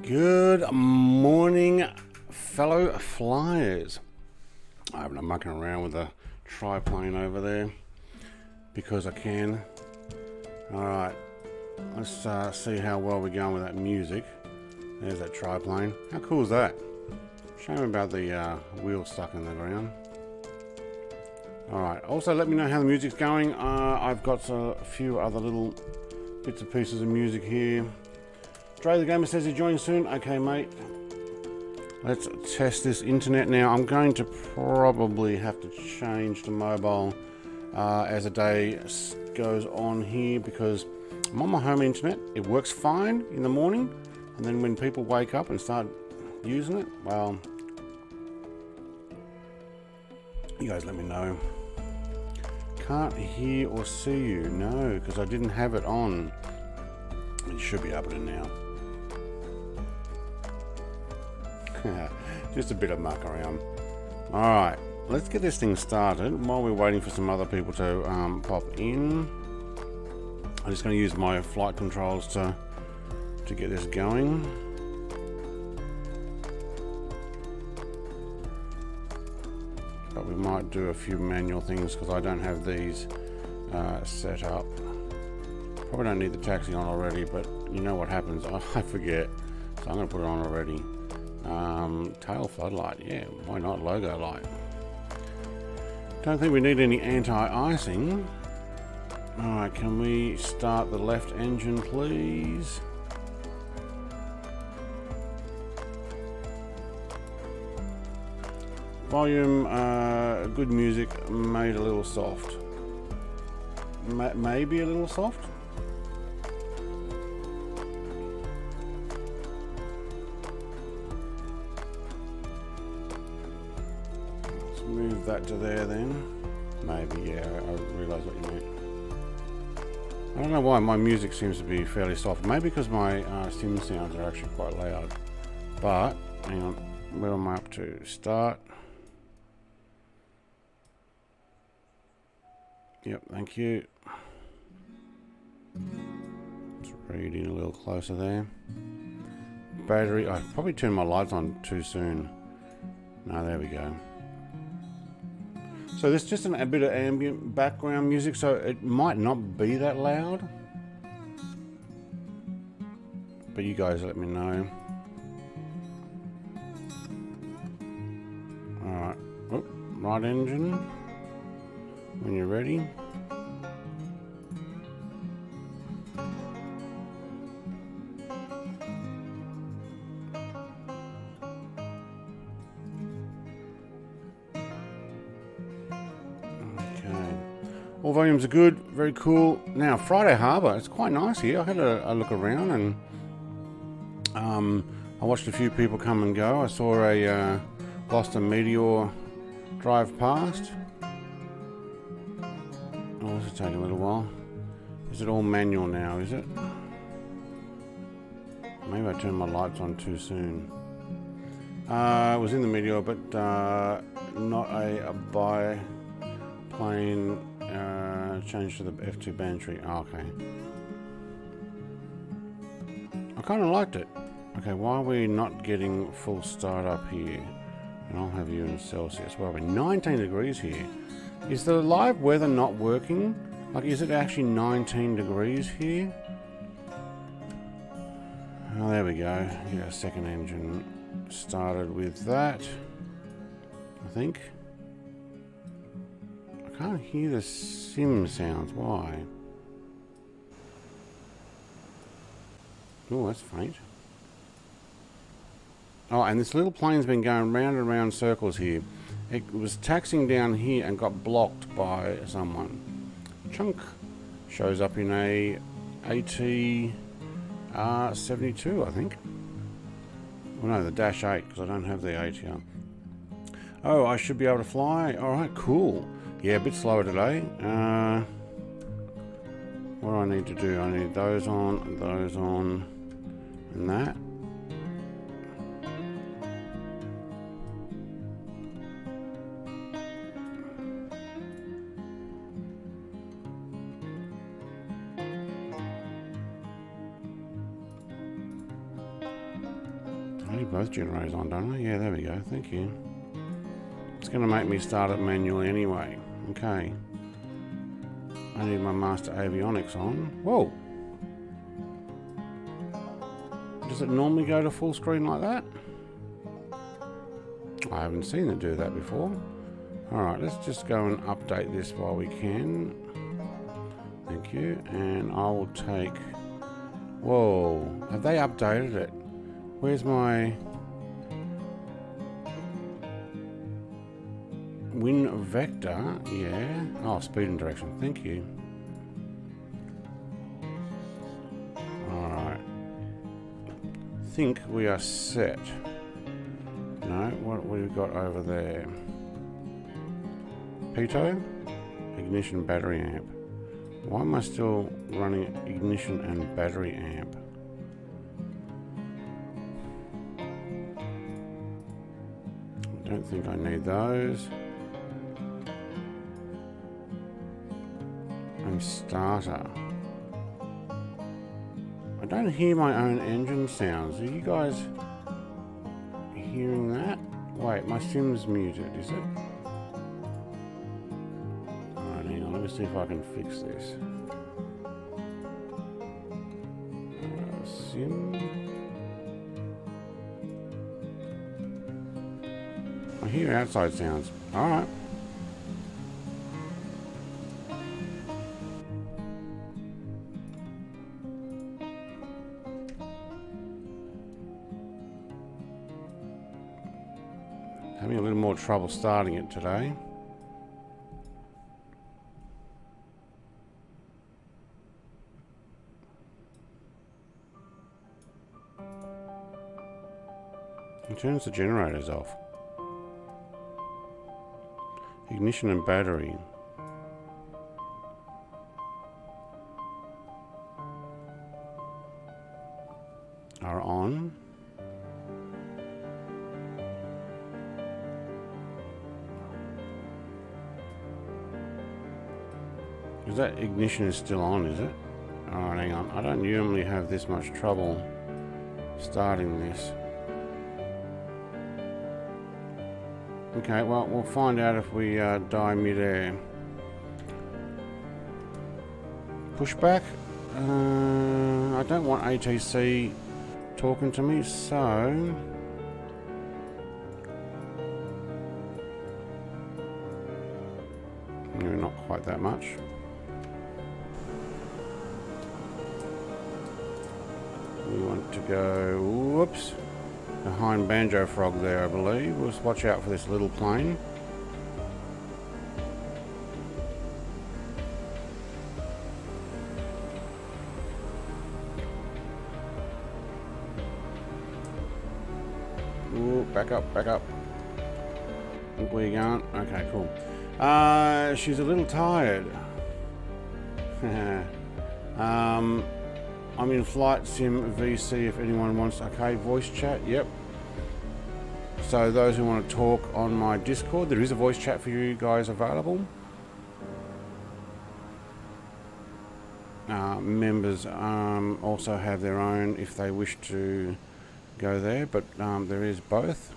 Good morning, fellow flyers. I've been mucking around with the triplane over there because I can. Alright, let's see how well we're going with that music. There's that triplane. How cool is that? Shame about the wheel stuck in the ground. Alright, also let me know how the music's going. I've got a few other little bits and pieces of music here. Dre the Gamer says he's joining soon. Okay, mate. Let's test this internet now. I'm going to probably have to change to mobile as the day goes on here because I'm on my home internet. It works fine in the morning, and then when people wake up and start using it, well, you guys let me know. Can't hear or see you. No, because I didn't have it on. It should be up to now. Just a bit of muck around. Alright, let's get this thing started while we're waiting for some other people to pop in. I'm just going to use my flight controls to get this going. But we might do a few manual things because I don't have these set up. Probably don't need the taxi on already, but you know what happens, I forget. So I'm going to put it on already. Tail floodlight, yeah, why not? Logo light. Don't think we need any anti-icing. Alright, can we start the left engine, please? Volume, good music, made a little soft. Maybe a little soft? Move that to there then. Maybe, yeah, I realise what you meant. I don't know why my music seems to be fairly soft. Maybe because my sim sounds are actually quite loud. But, hang on, where am I up to? Start. Yep, thank you. Let's read in a little closer there. Battery, I probably turned my lights on too soon. No, there we go. So there's just a bit of ambient background music, so it might not be that loud. But you guys let me know. Alright, oh, right engine. When you're ready. All volumes are good, very cool. Now, Friday Harbour, it's quite nice here. I had a look around and I watched a few people come and go. I saw a Lost and Meteor drive past. Oh, this is taking a little while. Is it all manual now, is it? Maybe I turned my lights on too soon. It was in the Meteor, but not a biplane. Change to the F2 battery. Oh, okay. I kind of liked it. Okay, why are we not getting full start up here? And I'll have you in Celsius. Well, we're 19 degrees here. Is the live weather not working? Like, is it actually 19 degrees here? Oh, there we go. Yeah, second engine started with that, I think. I can't hear the sim sounds. Why? Oh, that's faint. Oh, and this little plane's been going round and round circles here. It was taxiing down here and got blocked by someone. Chunk shows up in a AT-72, I think. Well, no, the Dash 8, because I don't have the ATR. Oh, I should be able to fly. Alright, cool. Yeah, a bit slower today. What do I need to do? I need those on, and that. I need both generators on, don't I? Yeah, there we go. Thank you. It's going to make me start it manually anyway. Okay. I need my master avionics on. Whoa! Does it normally go to full screen like that? I haven't seen it do that before. Alright, let's just go and update this while we can. Thank you. And I will take... Whoa! Have they updated it? Where's my... Win vector, yeah. Oh, speed and direction, thank you. Alright. Think we are set. No, what we've got over there? Pitot? Ignition battery amp. Why am I still running ignition and battery amp? I don't think I need those. And starter. I don't hear my own engine sounds. Are you guys hearing that? Wait, my sim's muted, is it? Alright, hang on, let me see if I can fix this. Sim. I hear outside sounds. Alright. Having a little more trouble starting it today. It turns the generators off. Ignition and battery. Are on. Is that ignition is still on, is it? Alright, hang on. I don't normally have this much trouble starting this. Okay, well, we'll find out if we die mid-air. Pushback. I don't want HTC talking to me, so... No, not quite that much. We want to go... Whoops. Behind Banjo Frog there, I believe. We'll just watch out for this little plane. Ooh, back up, back up. Think where you going? Okay, cool. She's a little tired. I'm in Flight Sim VC if anyone wants. Okay, voice chat, yep. So those who want to talk on my Discord, there is a voice chat for you guys available. Members also have their own if they wish to go there, but there is both.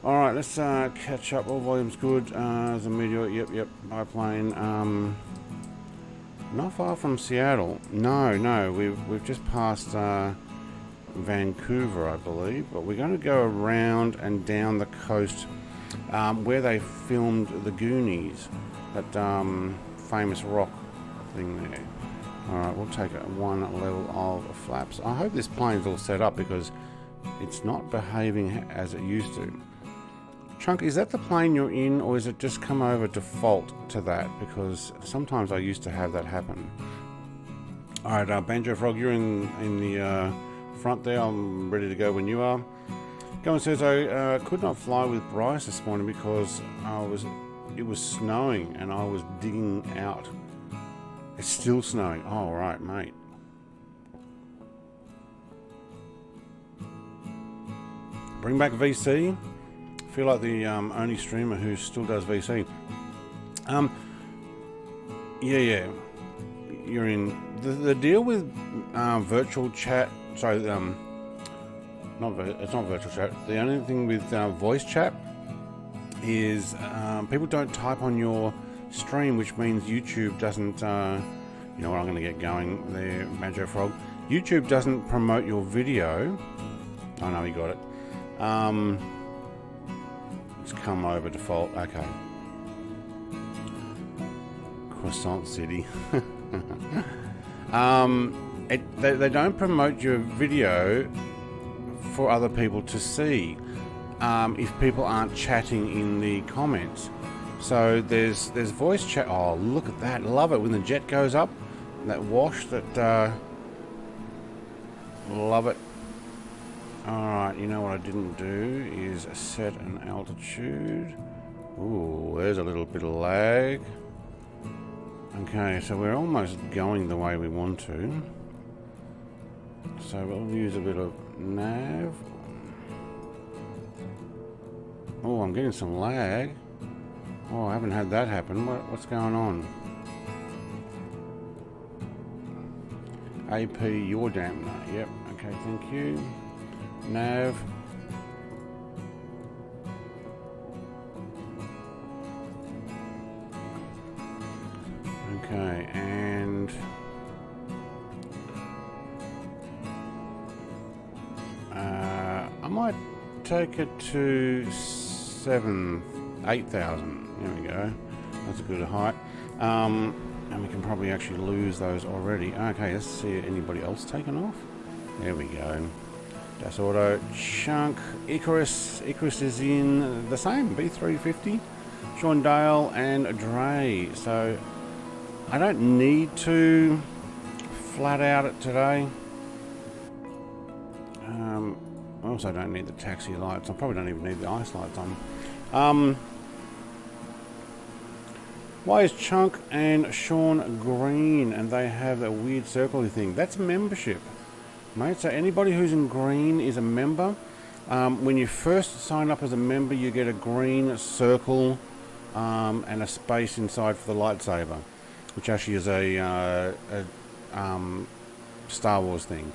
Alright, let's catch up. All volume's good. The meteor, yep, biplane. Not far from Seattle. No, we've just passed Vancouver, I believe, but we're going to go around and down the coast where they filmed the Goonies, that famous rock thing there. Alright, we'll take one level of flaps. I hope this plane's all set up because it's not behaving as it used to. Chunk, is that the plane you're in, or is it just come over default to that? Because sometimes I used to have that happen. Alright, Banjo Frog, you're in the front there. I'm ready to go when you are. Going says I could not fly with Bryce this morning because it was snowing and I was digging out. It's still snowing. Oh, right, mate. Bring back VC. I feel like the only streamer who still does VC. Yeah. You're in the deal with virtual chat. Sorry, it's not virtual chat. The only thing with voice chat is people don't type on your stream, which means YouTube doesn't. You know what? I'm going to get going there, Banjo Frog. YouTube doesn't promote your video. Oh no, he got it. It's come over default. Okay. Crescent City. They don't promote your video for other people to see if people aren't chatting in the comments. So there's voice chat. Oh, look at that. Love it when the jet goes up. That wash, that love it. Alright, you know what I didn't do is set an altitude. Ooh, there's a little bit of lag. Okay, so we're almost going the way we want to. So we'll use a bit of nav. Oh, I'm getting some lag. Oh, I haven't had that happen. What's going on? AP, your dampener. Yep, okay, thank you. Nav. Okay, and I might take it to 8,000. There we go. That's a good height. And we can probably actually lose those already. Okay, let's see anybody else taken off. There we go. Das Auto, Chunk, Icarus is in the same, B350, Sean Dale and Dre. So I don't need to flat out it today. I also don't need the taxi lights. I probably don't even need the ice lights on. Why is Chunk and Sean green and they have a weird circly thing? That's membership, mate. So anybody who's in green is a member. When you first sign up as a member, you get a green circle and a space inside for the lightsaber, which actually is a Star Wars thing.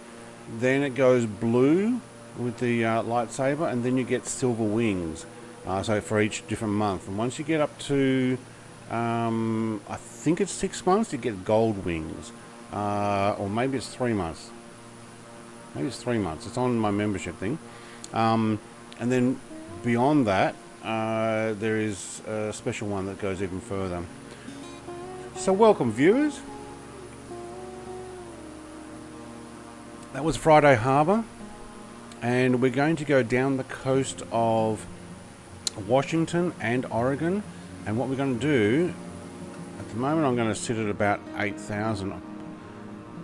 Then it goes blue with the lightsaber, and then you get silver wings. So for each different month, and once you get up to I think it's 6 months, you get gold wings, or maybe it's 3 months. Maybe it's 3 months. It's on my membership thing, and then beyond that, there is a special one that goes even further. So welcome, viewers. That was Friday Harbour, and we're going to go down the coast of Washington and Oregon. And what we're going to do, at the moment I'm going to sit at about 8,000.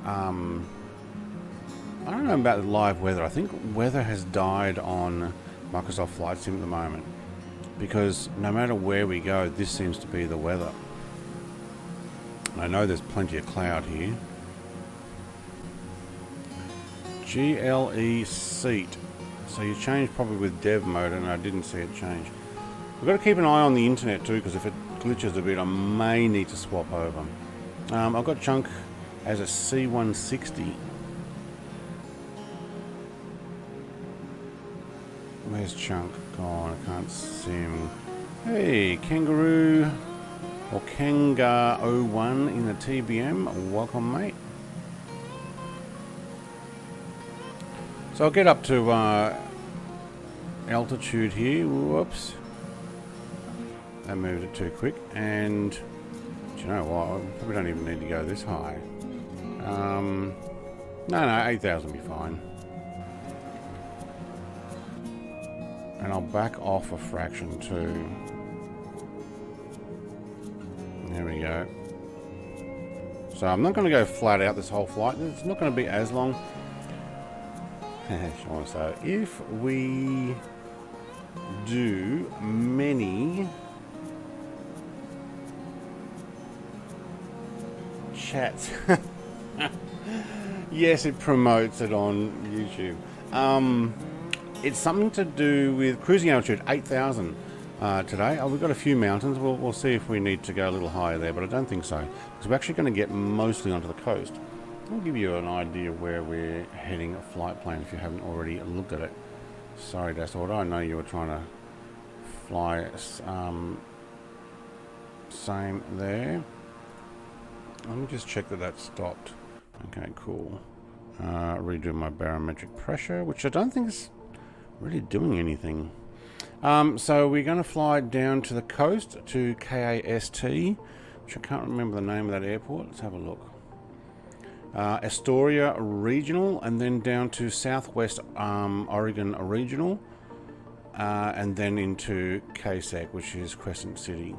I don't know about the live weather. I think weather has died on Microsoft Flight Sim at the moment, because no matter where we go, this seems to be the weather. I know there's plenty of cloud here. GLE seat. So you change probably with dev mode, and I didn't see it change. We've got to keep an eye on the internet too, because if it glitches a bit, I may need to swap over. I've got Chunk as a C160. Where's Chunk gone? I can't see him. Hey, Kangaroo or Kanga01 in the TBM. Welcome, mate. So I'll get up to altitude here. Whoops. I moved it too quick. And do you know what? I probably don't even need to go this high. No, 8,000 will be fine. And I'll back off a fraction too. There we go. So I'm not going to go flat out this whole flight. It's not going to be as long. So if we do many chats, yes, it promotes it on YouTube. It's something to do with cruising altitude, 8,000 today. We've got a few mountains. We'll see if we need to go a little higher there, but I don't think so, because we're actually going to get mostly onto the coast. I'll give you an idea where we're heading a flight plan if you haven't already looked at it. Sorry, Dassault, I know you were trying to fly same there. Let me just check that that stopped. Okay, cool. Redo my barometric pressure, which I don't think is really doing anything. So we're going to fly down to the coast to KAST, which I can't remember the name of that airport. Let's have a look. Astoria Regional, and then down to Southwest Oregon Regional, and then into KCEC, which is Crescent City.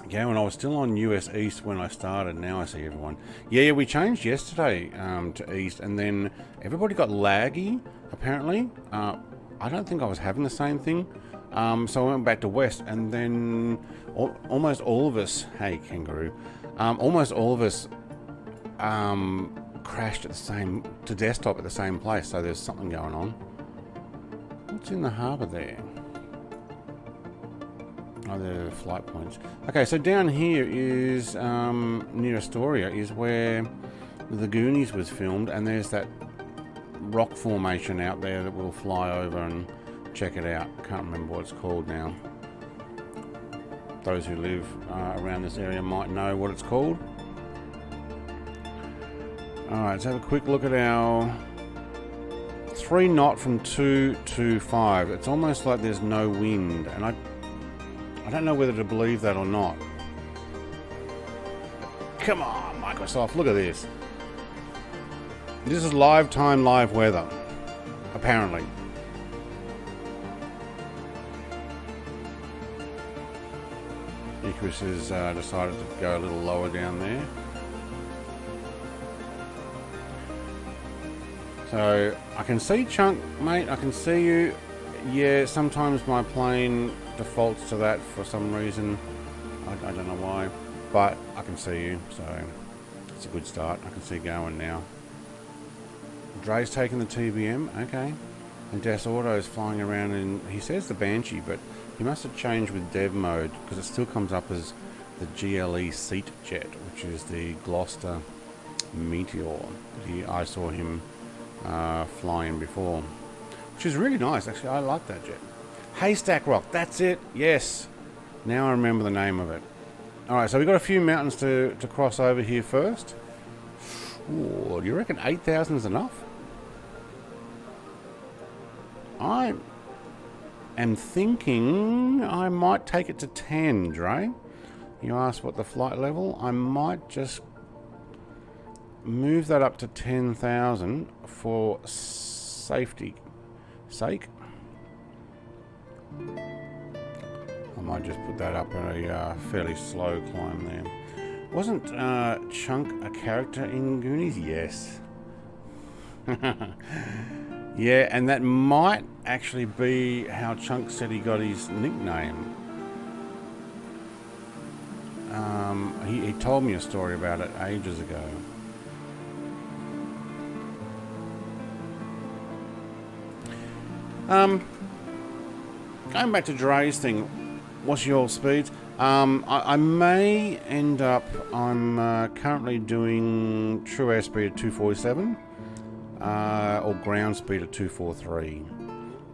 Yeah, when I was still on US East when I started, now I see everyone. Yeah, we changed yesterday to East, and then everybody got laggy, apparently. I don't think I was having the same thing. So I went back to West, and then almost all of us, hey Kangaroo, almost all of us crashed at the same, to desktop at the same place, so there's something going on. What's in the harbour there? Oh, the flight points. Okay, so down here is near Astoria is where the Goonies was filmed, and there's that rock formation out there that we'll fly over and check it out. Can't remember what it's called now. Those who live around this area might know what it's called. Alright, let's have a quick look at our 3 knot from 2 to 5. It's almost like there's no wind, and I don't know whether to believe that or not. Come on, Microsoft, look at this. This is live time, live weather, apparently. Icarus has decided to go a little lower down there. So I can see Chunk, mate, I can see you. Yeah, sometimes my plane defaults to that for some reason. I don't know why, but I can see you, so it's a good start. I can see going now. Dre's taking the TBM, okay. And Das Auto is flying around, and he says the Banshee, but he must have changed with dev mode, because it still comes up as the GLE Seat Jet, which is the Gloucester Meteor. I saw him flying before, which is really nice. Actually, I like that jet. Haystack Rock, that's it. Yes, now I remember the name of it. All right, so we've got a few mountains to cross over here first. Ooh, do you reckon 8,000 is enough? I am thinking I might take it to 10, Dre. You asked what the flight level. I might just move that up to 10,000 for safety sake. I might just put that up at a fairly slow climb there. Wasn't Chunk a character in Goonies? Yes. Yeah, and that might actually be how Chunk said he got his nickname. He told me a story about it ages ago. Going back to Dre's thing, what's your speeds? I may end up, I'm currently doing true airspeed at 247 or ground speed at 243.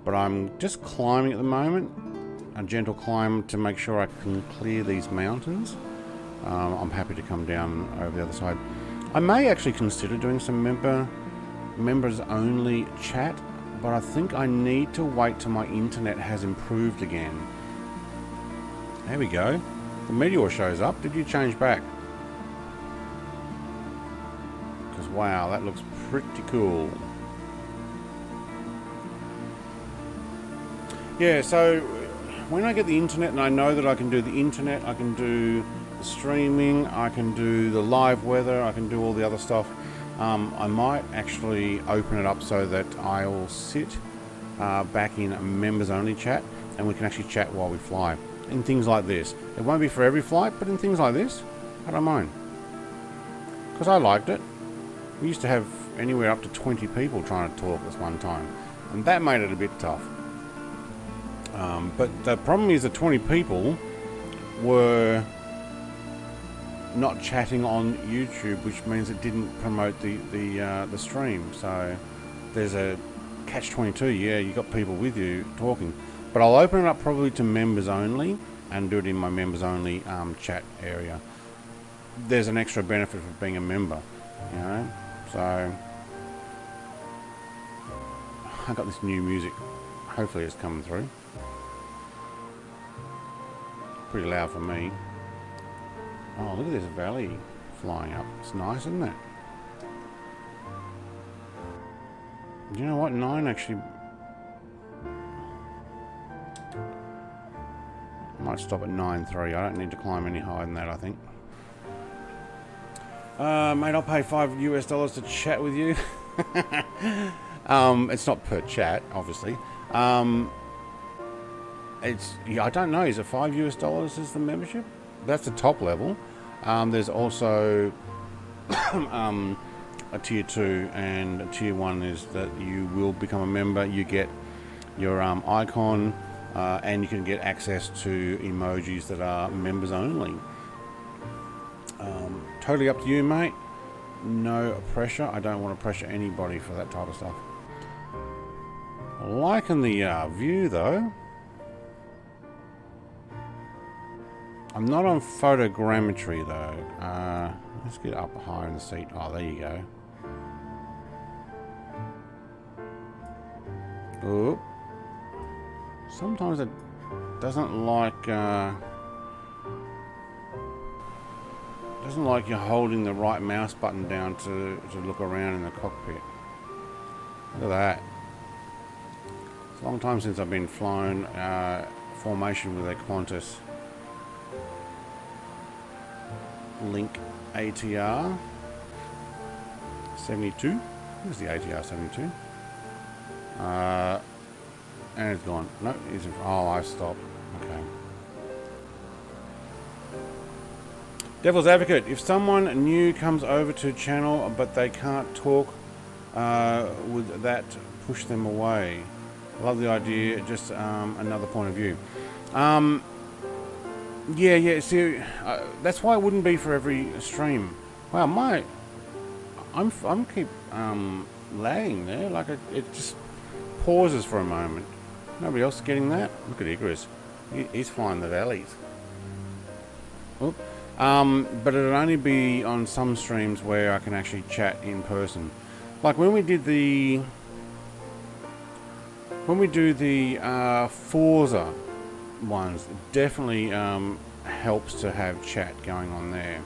but I'm just climbing at the moment, a gentle climb to make sure I can clear these mountains. I'm happy to come down over the other side. I may actually consider doing some members only chat, but I think I need to wait till my internet has improved again. There we go. The meteor shows up. Did you change back? Because wow, that looks pretty cool. Yeah, so when I get the internet and I know that I can do the internet, I can do the streaming, I can do the live weather, I can do all the other stuff, I might actually open it up so that I'll sit back in members only chat and we can actually chat while we fly. In things like this. It won't be for every flight, but in things like this, I don't mind. Because I liked it. We used to have anywhere up to 20 people trying to talk at one time. And that made it a bit tough. But the problem is that 20 people were not chatting on YouTube, which means it didn't promote the stream. So there's a catch-22. Yeah, you got people with you talking. But I'll open it up probably to members only and do it in my members only chat area. There's an extra benefit of being a member, you know. So I got this new music. Hopefully it's coming through. Pretty loud for me. Oh, look at this valley flying up. It's nice, isn't it? Do you know what? 9 actually. Might stop at 9.3. I don't need to climb any higher than that, I think. Mate, I'll pay $5 to chat with you. It's not per chat, obviously. Yeah, I don't know. Is it $5 is the membership? That's the top level. There's also a tier 2 and a tier 1 is that you will become a member. You get your icon. And you can get access to emojis that are members only. Totally up to you, mate. No pressure. I don't want to pressure anybody for that type of stuff. Liking the view, though. I'm not on photogrammetry, though. Let's get up higher in the seat. Oh, there you go. Oop. Sometimes it doesn't like you're holding the right mouse button down to look around in the cockpit. Look at that. It's a long time since I've been flown formation with a Qantas Link ATR 72. Where's the ATR 72? And it's gone. No, it isn't. Oh, I stopped. Okay. Devil's Advocate. If someone new comes over to channel but they can't talk, would that push them away? Love the idea. Just another point of view. Yeah. See, that's why it wouldn't be for every stream. Wow, I'm keep lagging there. Like it just pauses for a moment. Nobody else getting that? Look at Icarus. He's flying the valleys. Oop. But it'll only be on some streams where I can actually chat in person. Like when we do the Forza ones, it definitely helps to have chat going on there.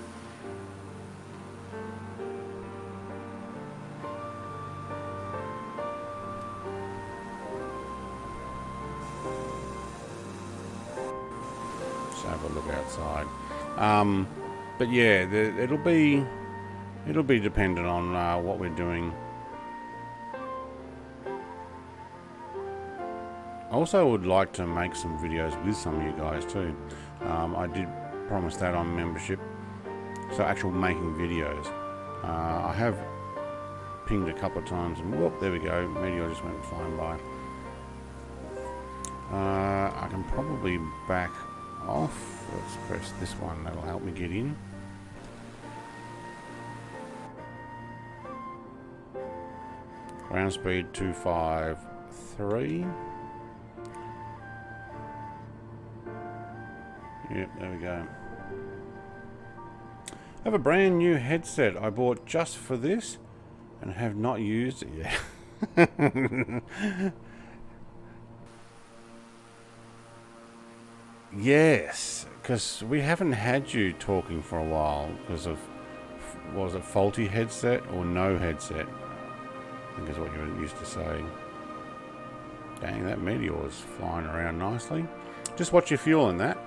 Have a look outside. But yeah, it'll be dependent on what we're doing. Also, would like to make some videos with some of you guys too. I did promise that on membership, so actual making videos. I have pinged a couple of times and whoop, there we go, meteor just went flying by. I can probably back off. Let's press this one, that'll help me get in. Ground speed 253. Yep, there we go. I have a brand new headset I bought just for this and have not used it yet. Yes, because we haven't had you talking for a while because of, was it faulty headset or no headset? I think is what you were used to saying. Dang, that meteor is flying around nicely. Just watch your fuel in that.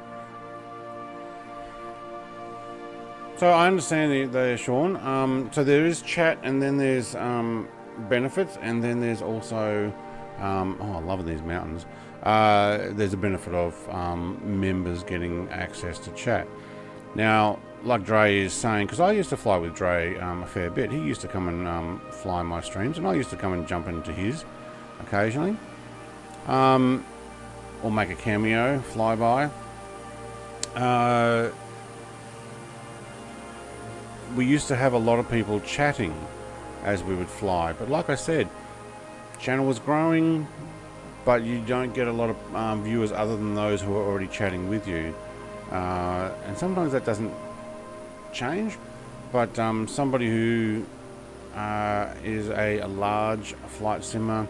So I understand there, Sean. So there is chat, and then there's benefits, and then there's also, oh, I love these mountains. There's a benefit of members getting access to chat. Now, like Dre is saying, because I used to fly with Dre a fair bit. He used to come and fly my streams, and I used to come and jump into his occasionally, or make a cameo flyby. We used to have a lot of people chatting as we would fly, but like I said, channel was growing, but you don't get a lot of viewers other than those who are already chatting with you, and sometimes that doesn't change, but somebody who is a large flight simmer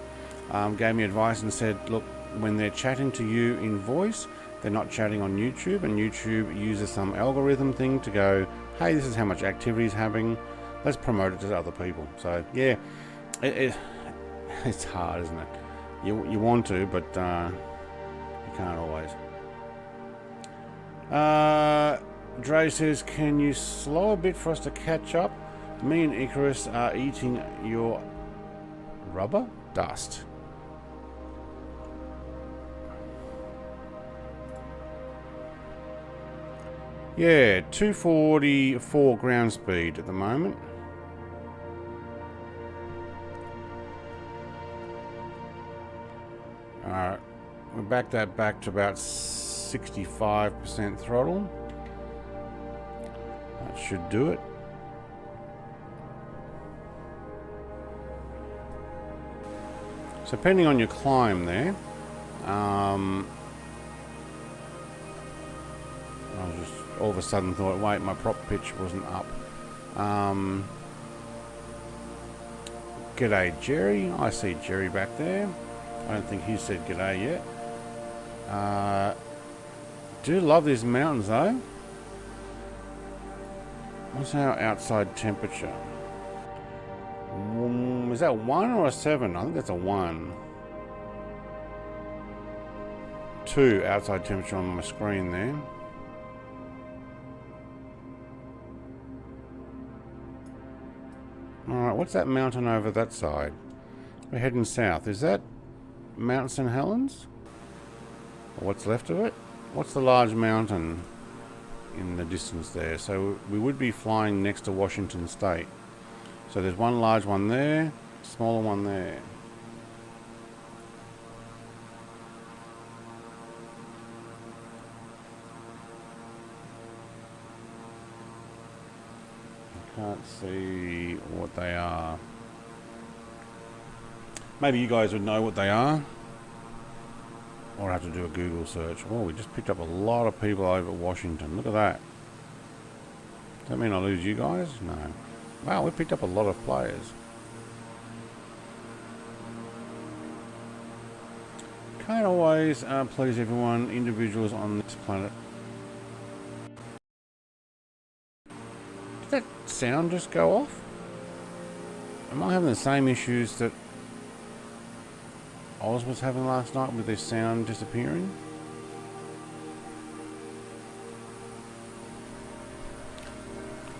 gave me advice and said, look, when they're chatting to you in voice, they're not chatting on YouTube, and YouTube uses some algorithm thing to go, hey, this is how much activity is happening, let's promote it to other people. So yeah, it's hard, isn't it? You want to, but you can't always. Dre says, can you slow a bit for us to catch up? Me and Icarus are eating your rubber dust. Yeah, 244 ground speed at the moment. Alright, we'll back that back to about 65% throttle. That should do it. So depending on your climb there, I was just all of a sudden thought, wait, my prop pitch wasn't up. G'day Jerry, I see Jerry back there. I don't think he said g'day yet. Do love these mountains though. What's our outside temperature? Is that 1 or a 7? I think that's a 1. 2 outside temperature on my screen there. Alright, what's that mountain over that side? We're heading south. Is that Mount St. Helens? Or what's left of it? What's the large mountain in the distance there? So we would be flying next to Washington State. So there's one large one there, smaller one there. Can't see what they are. Maybe you guys would know what they are, or have to do a Google search. Oh, we just picked up a lot of people over at Washington. Look at that. Does that mean I lose you guys? No. Wow, we picked up a lot of players. Can't always please everyone, individuals on this planet. Did that sound just go off? Am I having the same issues that Oz was having last night with this sound disappearing?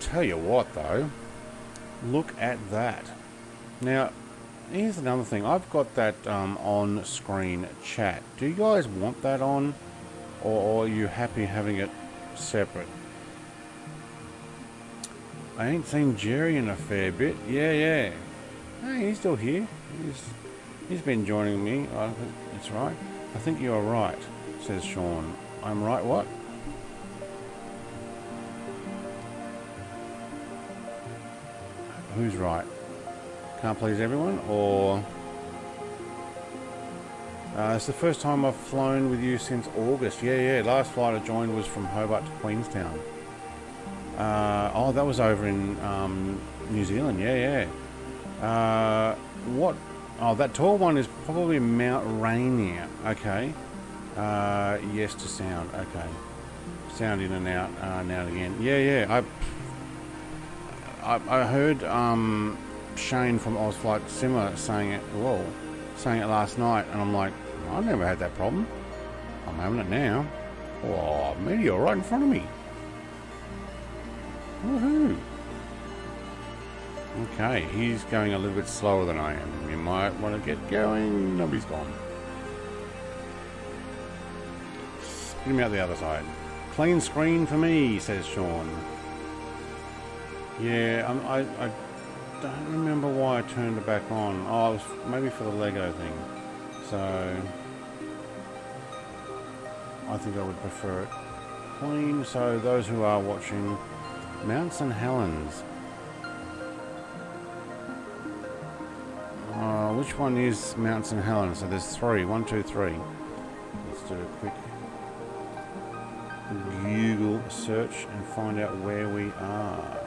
Tell you what though, look at that. Now, here's another thing. I've got that on-screen chat. Do you guys want that on, or are you happy having it separate? I ain't seen Jerry in a fair bit. Yeah. Hey, he's still here. He's been joining me. That's right. I think you are right, says Sean. I'm right, what? Who's right? Can't please everyone, or It's the first time I've flown with you since August. Yeah. Last flight I joined was from Hobart to Queenstown. Oh, that was over in New Zealand. Yeah. What? Oh, that tall one is probably Mount Rainier. Okay. Yes to sound. Okay. Sound in and out now and again. Yeah. I heard Shane from Ozflight Simmer saying it last night, and I'm like, I never had that problem. I'm having it now. Oh, meteor right in front of me. Woohoo! Okay, he's going a little bit slower than I am. You might want to get going. Nobody's gone. Spit him out the other side. Clean screen for me, says Sean. Yeah, I don't remember why I turned it back on. Oh, it was maybe for the Lego thing. So I think I would prefer it clean. So those who are watching, Mount St. Helens. Which one is Mount St. Helens? So there's 3. 1, 2, 3. Let's do a quick Google search and find out where we are.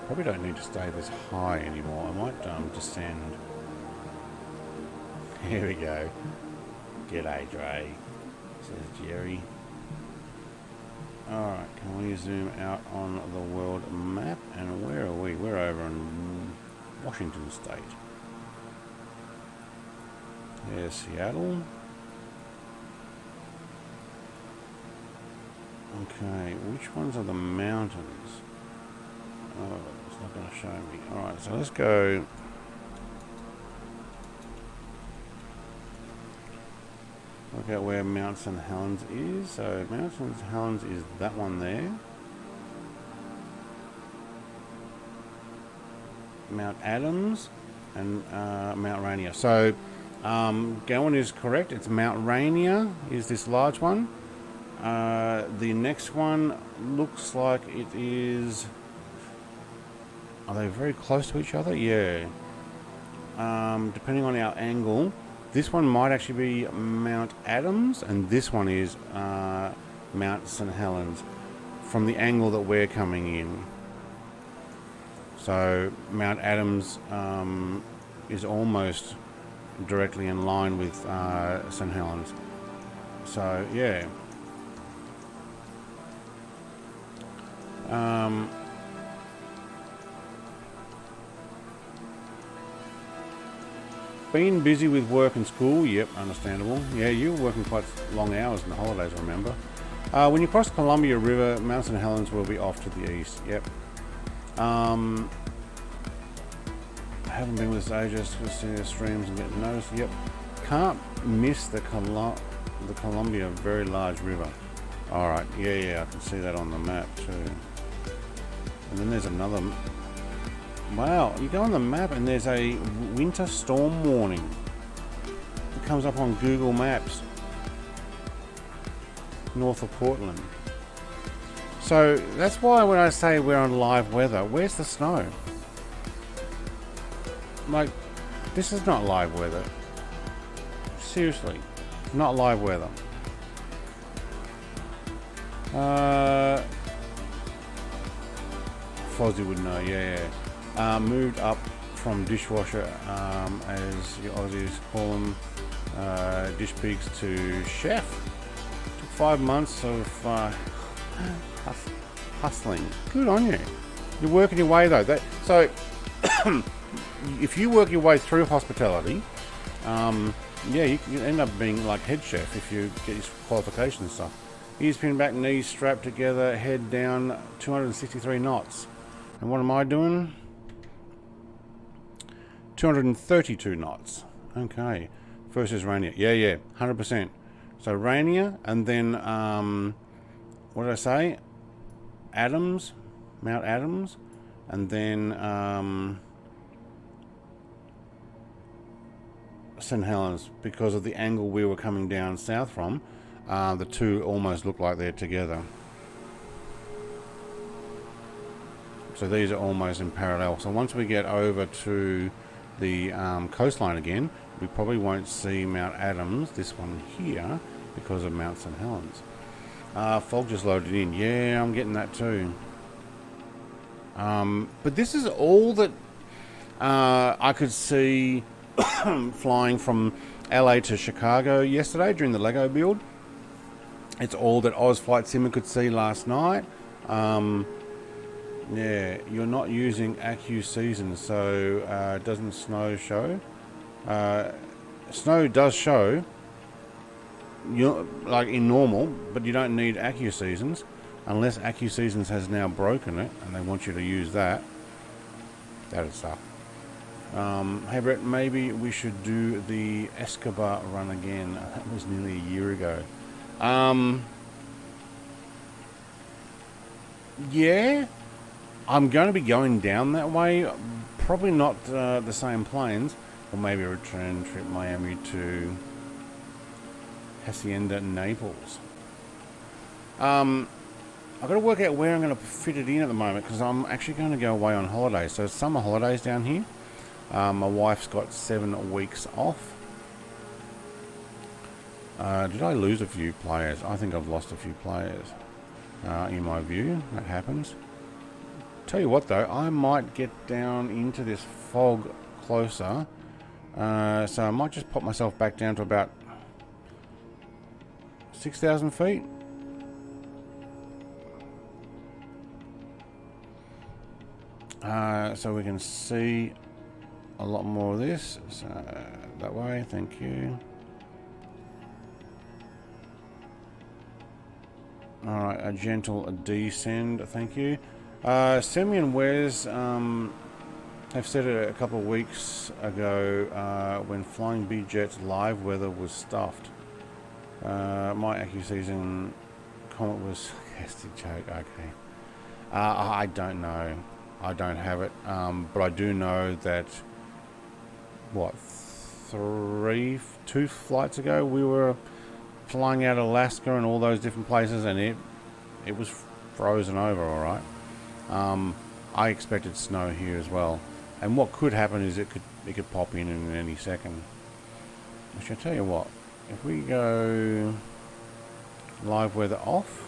Probably don't need to stay this high anymore. I might descend. Here we go. G'day, Dre, says Jerry. Alright, can we zoom out on the world map? And where are we? We're over in Washington State. There's Seattle. Okay, which ones are the mountains? Oh, it's not going to show me. Alright, so let's go. Look at where Mount St. Helens is. So Mount St. Helens is that one there. Mount Adams and Mount Rainier. So Gowan is correct. It's Mount Rainier is this large one. The next one looks like it is... Are they very close to each other? Yeah. Depending on our angle, this one might actually be Mount Adams, and this one is Mount St. Helens from the angle that we're coming in. So Mount Adams is almost directly in line with St. Helens. So yeah. Been busy with work and school. Yep, understandable. Yeah, you were working quite long hours in the holidays, I remember. When you cross Columbia River, Mount St. Helens will be off to the east. Yep. I haven't been with this ages to see the streams and get noticed. Yep. Can't miss the Columbia very large river. Alright, yeah, I can see that on the map too. And then there's another... Wow, you go on the map and there's a winter storm warning. It comes up on Google Maps. North of Portland. So that's why when I say we're on live weather, where's the snow? Like, this is not live weather. Seriously, not live weather. Fozzie would know, yeah. Moved up from dishwasher, as you Aussies call them, dish pigs, to chef. Took 5 months of hustling. Good on you. You're working your way though. So if you work your way through hospitality, yeah, you end up being like head chef if you get your qualifications and stuff. Ears pinned back, knees strapped together, head down, 263 knots. And what am I doing? 232 knots. Okay. First is Rainier. Yeah, 100%. So Rainier, and then, what did I say? Adams, Mount Adams, and then St. Helens, because of the angle we were coming down south from. The two almost look like they're together. So these are almost in parallel. So once we get over to the coastline again, we probably won't see Mount Adams, this one here, because of Mount St. Helens. Fog just loaded in. Yeah, I'm getting that too. But this is all that I could see flying from LA to Chicago yesterday during the Lego build. It's all that Oz Flight Simmer could see last night. Yeah, you're not using Accu Season, so doesn't snow show? Snow does show, you're like in normal, but you don't need Accu Seasons unless Accu Seasons has now broken it and they want you to use that. That is stuff. Hey Brett, maybe we should do the Escobar run again. That was nearly a year ago. Yeah, I'm going to be going down that way. Probably not the same planes, or maybe a return trip Miami to Hacienda, Naples. I've got to work out where I'm going to fit it in at the moment because I'm actually going to go away on holidays. So summer holidays down here. My wife's got 7 weeks off. Did I lose a few players? I think I've lost a few players. In my view, that happens. Tell you what though, I might get down into this fog closer. So I might just pop myself back down to about 6,000 feet. So we can see a lot more of this. So that way, thank you. Alright, a gentle descend, thank you. Semi and Wes have said it a couple of weeks ago when Flying Bee Jet's live weather was stuffed. My Accu Season comment was sarcastic joke, okay. I don't know. I don't have it, but I do know that, what, 2 flights ago we were flying out of Alaska and all those different places, and it was frozen over, all right. I expected snow here as well, and what could happen is it could pop in any second. I shall tell you what, if we go live weather off,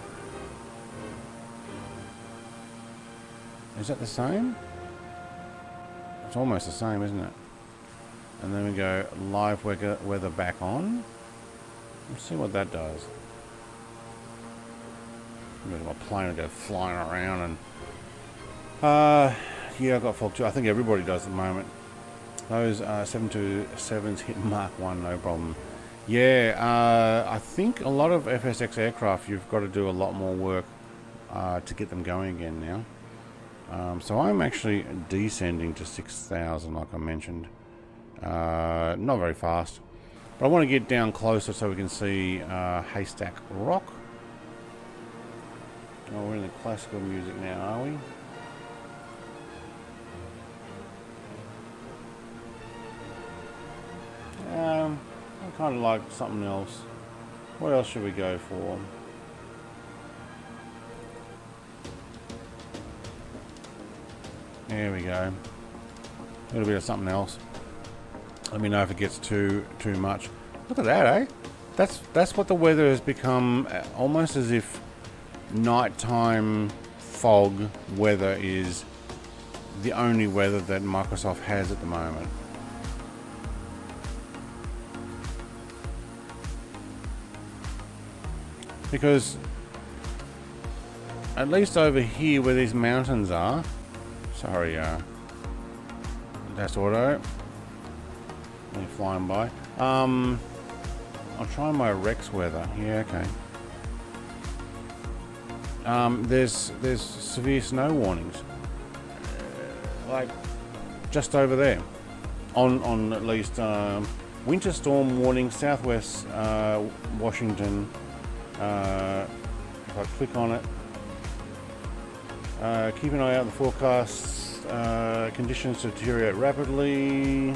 is that the same? It's almost the same, isn't it? And then we go live weather back on. Let's see what that does. My plane will go flying around and yeah, I've got fog too. I think everybody does at the moment. Those 727s hit Mark 1, no problem. Yeah, I think a lot of FSX aircraft, you've got to do a lot more work to get them going again now. So I'm actually descending to 6,000 like I mentioned. Not very fast. But I want to get down closer so we can see Haystack Rock. Oh, we're in the classical music now, are we? I kind of like something else. What else should we go for? There we go. A little bit of something else. Let me know if it gets too much. Look at that, eh? That's what the weather has become, almost as if nighttime fog weather is the only weather that Microsoft has at the moment. Because at least over here where these mountains are, sorry, that's auto. They're flying by. I'll try my Rex weather. Yeah, okay. There's severe snow warnings, like just over there, on at least winter storm warning, southwest Washington. If I click on it, keep an eye out on the forecasts. Conditions deteriorate rapidly.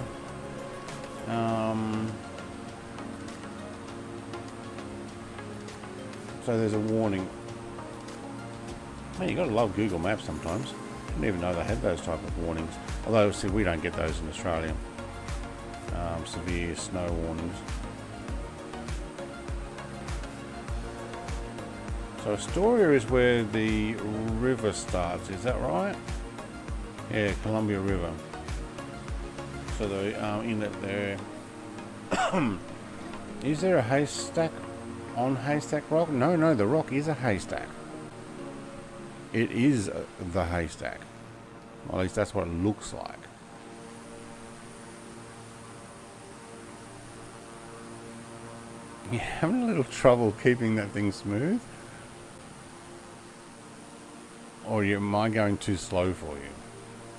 So there's a warning. Man, you gotta love Google Maps sometimes. Didn't even know they had those type of warnings. Although, see, we don't get those in Australia. Severe snow warnings. So Astoria is where the river starts, is that right? Yeah, Columbia River. So the inlet there. Is there a haystack on Haystack Rock? No, the rock is a haystack. It is the haystack. Well, at least that's what it looks like. You're having a little trouble keeping that thing smooth? Or am I going too slow for you?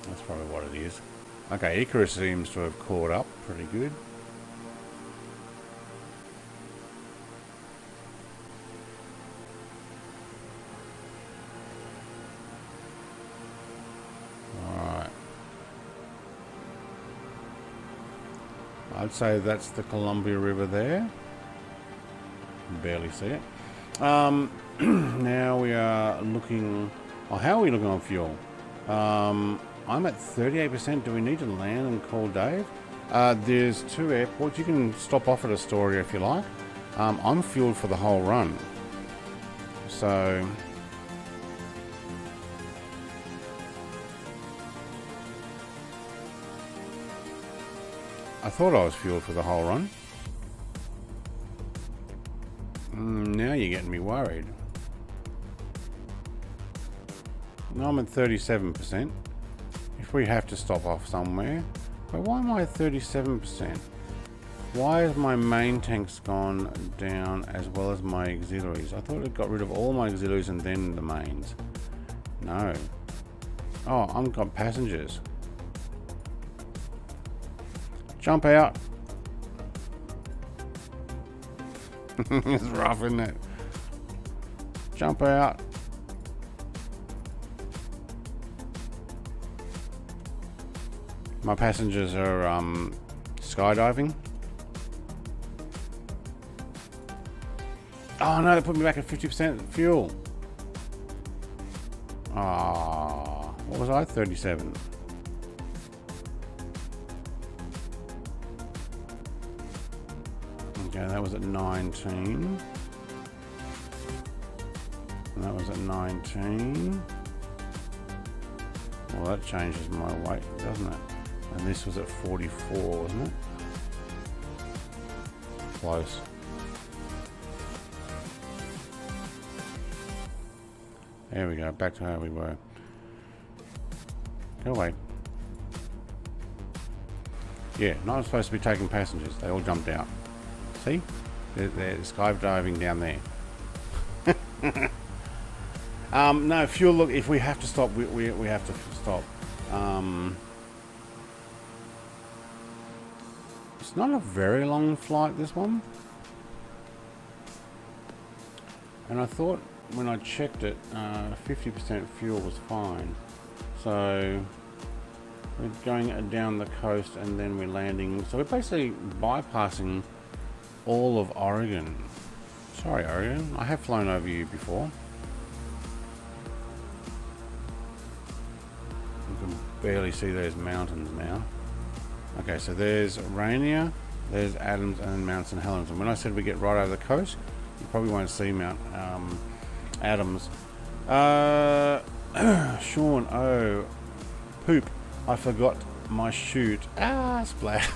That's probably what it is. Okay, Icarus seems to have caught up pretty good. Alright. I'd say that's the Columbia River there. Barely see it. Now we are looking... Oh, how are we looking on fuel? I'm at 38%. Do we need to land and call Dave? There's 2 airports. You can stop off at Astoria if you like. I'm fueled for the whole run. So... I thought I was fueled for the whole run. Now you're getting me worried. No, I'm at 37%. If we have to stop off somewhere. But why am I at 37%? Why has my main tanks gone down as well as my auxiliaries? I thought it got rid of all my auxiliaries and then the mains. No. Oh, I've got passengers. Jump out. It's rough, isn't it? Jump out. My passengers are skydiving. Oh no, they put me back at 50% fuel. Ah, what was I? 37. Okay, that was at 19. And that was at 19. Well, that changes my weight, doesn't it? And this was at 44, wasn't it? Close. There we go, back to how we were. Go away. Yeah, not supposed to be taking passengers. They all jumped out. See? They're skydiving down there. No, fuel, look, if we have to stop, we have to stop. It's not a very long flight, this one. And I thought when I checked it, 50% fuel was fine. So we're going down the coast and then we're landing. So we're basically bypassing all of Oregon. Sorry, Oregon. I have flown over you before. You can barely see those mountains now. Okay, so there's Rainier, there's Adams, and Mount St. Helens. And when I said we get right over the coast, you probably won't see Mount Adams. Sean, oh, poop. I forgot my chute. Ah, splat.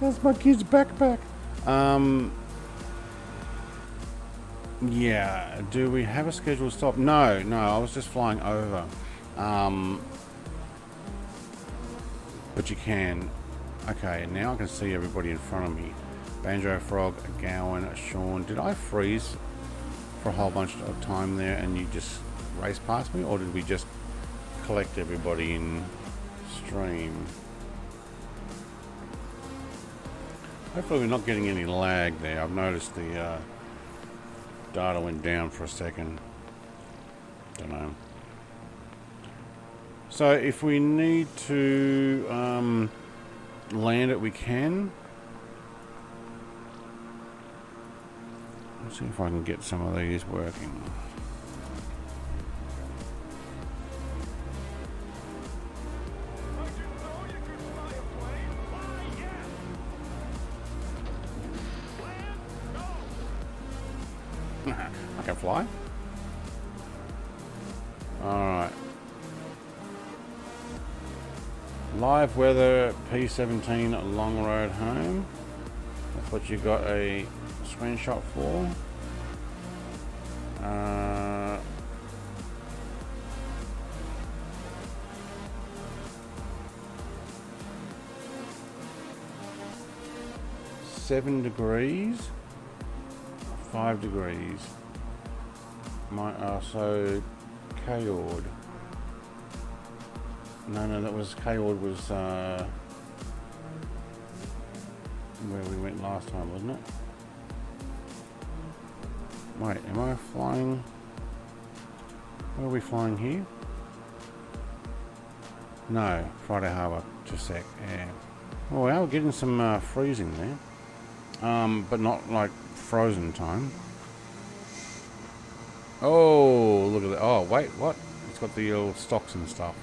That's my kid's backpack. Yeah, do we have a scheduled stop? No, I was just flying over. But you can. Okay, now I can see everybody in front of me. Banjo Frog, Gowan, Sean. Did I freeze for a whole bunch of time there and you just race past me? Or did we just collect everybody in stream? Hopefully we're not getting any lag there. I've noticed the data went down for a second. Don't know. So if we need to land it, we can. Let's see if I can get some of these working. I can fly. Alright. Live weather P17 long road home. That's what you got a screenshot for. Uh, 7 degrees, 5 degrees. So KFHR. No, that was KFHR was where we went last time, wasn't it? Wait, am I flying? Where are we flying here? No, Friday Harbour, just a sec, yeah. Oh, well, we're getting some freezing there. But not like frozen time. Oh, look at that. Oh, wait, what? It's got the old stocks and stuff.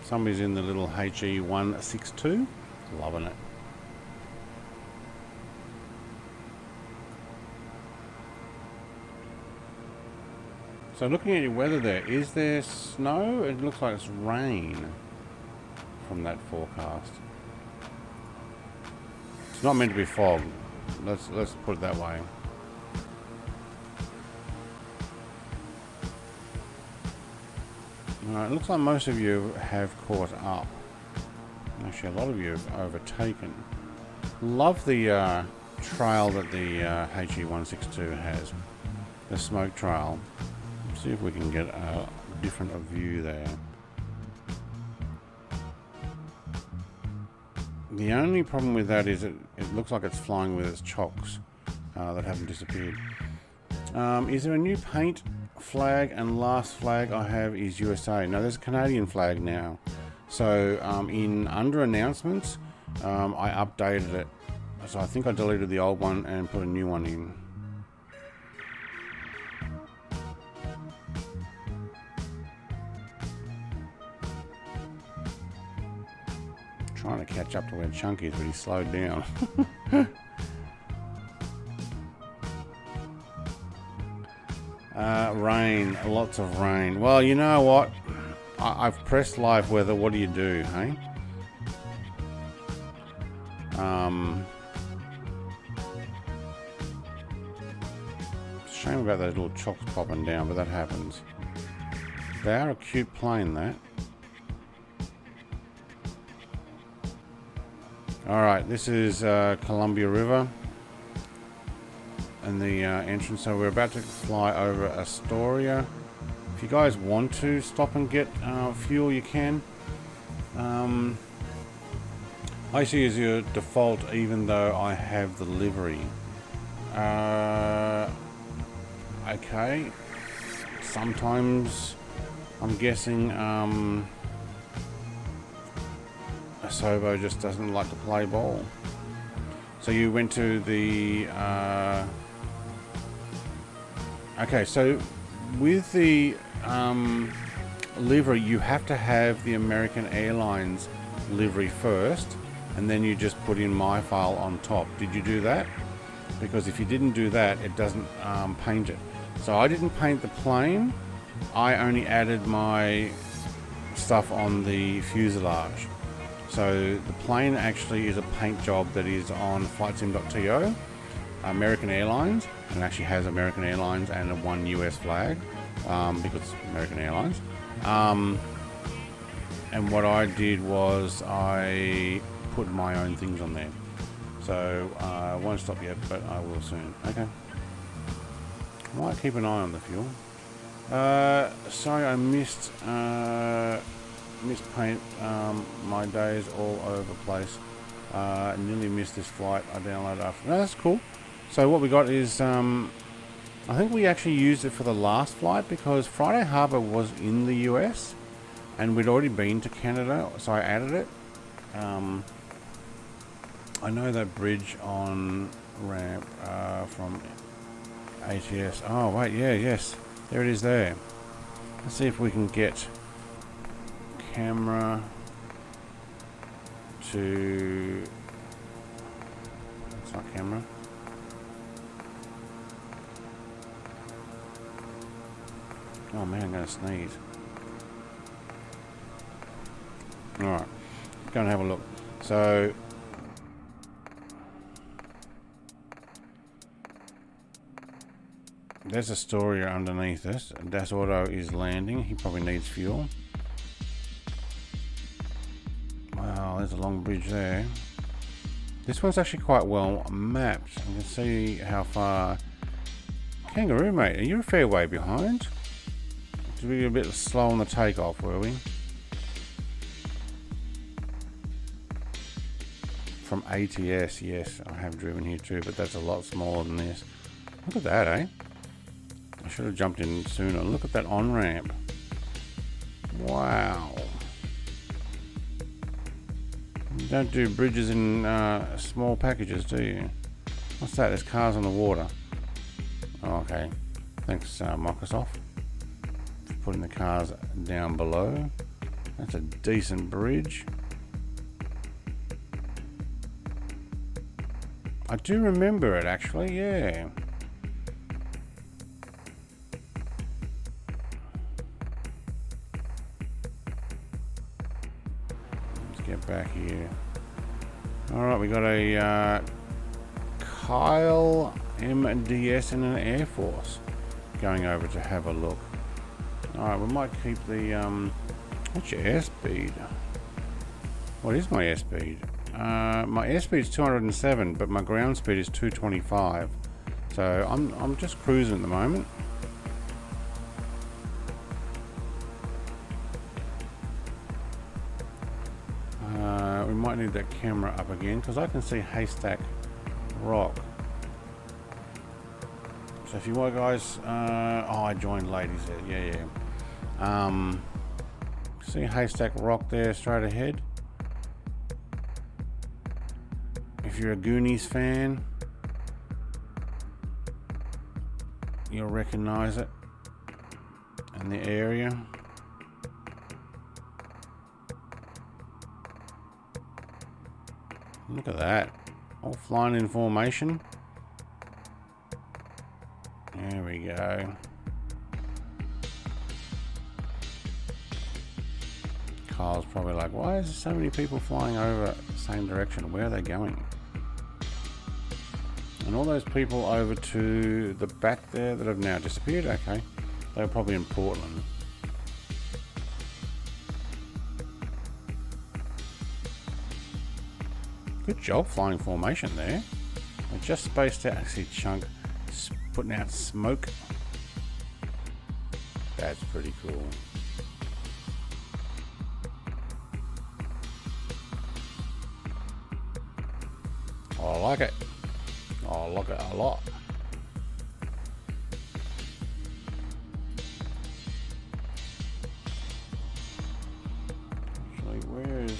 Somebody's in the little HE162. Loving it. So looking at your weather there, is there snow? It looks like it's rain from that forecast. It's not meant to be fog. Let's put it that way. It looks like most of you have caught up. Actually, a lot of you have overtaken. Love the trail that the HE162 has. The smoke trail. Let's see if we can get a different view there. The only problem with that is it looks like it's flying with its chocks that haven't disappeared. Is there a new paint flag? And last flag I have is USA. No, there's a Canadian flag now. So in under announcements, I updated it. So I think I deleted the old one and put a new one in. Trying to catch up to where Chunky is, but he slowed down. Rain, lots of rain. Well, you know what? I've pressed live weather. What do you do, hey? Shame about those little chocks popping down, but that happens. They are a cute plane, that. Alright, this is Columbia River and the entrance. So we're about to fly over Astoria. If you guys want to stop and get fuel, you can. I see as your default, even though I have the livery. Okay. Sometimes I'm guessing Asobo just doesn't like to play ball. So you went to the okay, so with the livery, you have to have the American Airlines livery first, and then you just put in my file on top. Did you do that? Because if you didn't do that, it doesn't paint it. So I didn't paint the plane. I only added my stuff on the fuselage. So the plane actually is a paint job that is on flightsim.to, American Airlines, and actually has American Airlines and a one US flag, because it's American Airlines. And what I did was I put my own things on there. So I won't stop yet, but I will soon. Okay. I might keep an eye on the fuel. Sorry, I missed paint. My days all over the place. Nearly missed this flight. I downloaded after. No, that's cool. So what we got is I think we actually used it for the last flight because Friday Harbour was in the US and we'd already been to Canada, so I added it. I know that bridge on ramp from ATS. Oh wait, yeah, yes, there it is there. Let's see if we can get camera to, it's not camera. Oh man, I'm going to sneeze. Alright, go and have a look. So, there's a story underneath this. Das Auto is landing. He probably needs fuel. Wow, there's a long bridge there. This one's actually quite well mapped. You can see how far. Kangaroo, mate, are you a fair way behind? Did we get a bit slow on the takeoff, were we? From ATS, yes, I have driven here too, but that's a lot smaller than this. Look at that, eh? I should have jumped in sooner. Look at that on-ramp. Wow. You don't do bridges in small packages, do you? What's that? There's cars on the water. Oh, okay. Thanks, Microsoft, for putting the cars down below. That's a decent bridge. I do remember it, actually, yeah. Let's get back here. Alright, we got a Kyle MDS in an Air Force going over to have a look. Alright, we might keep the what's your airspeed? What is my airspeed? My airspeed is 207, but my ground speed is 225. So I'm just cruising at the moment. We might need that camera up again because I can see Haystack Rock. So if you want, guys, oh, I joined late, he said, yeah. See Haystack Rock there straight ahead. If you're a Goonies fan, you'll recognize it in the area. Look at that, all flying in formation. There we go. Kyle's probably like, why is there so many people flying over the same direction? Where are they going? And all those people over to the back there that have now disappeared, okay. They were probably in Portland. Good job flying formation there. I just spaced out. I see Chunk putting out smoke. That's pretty cool. Oh, I like it. Oh, I like it a lot. Actually, where is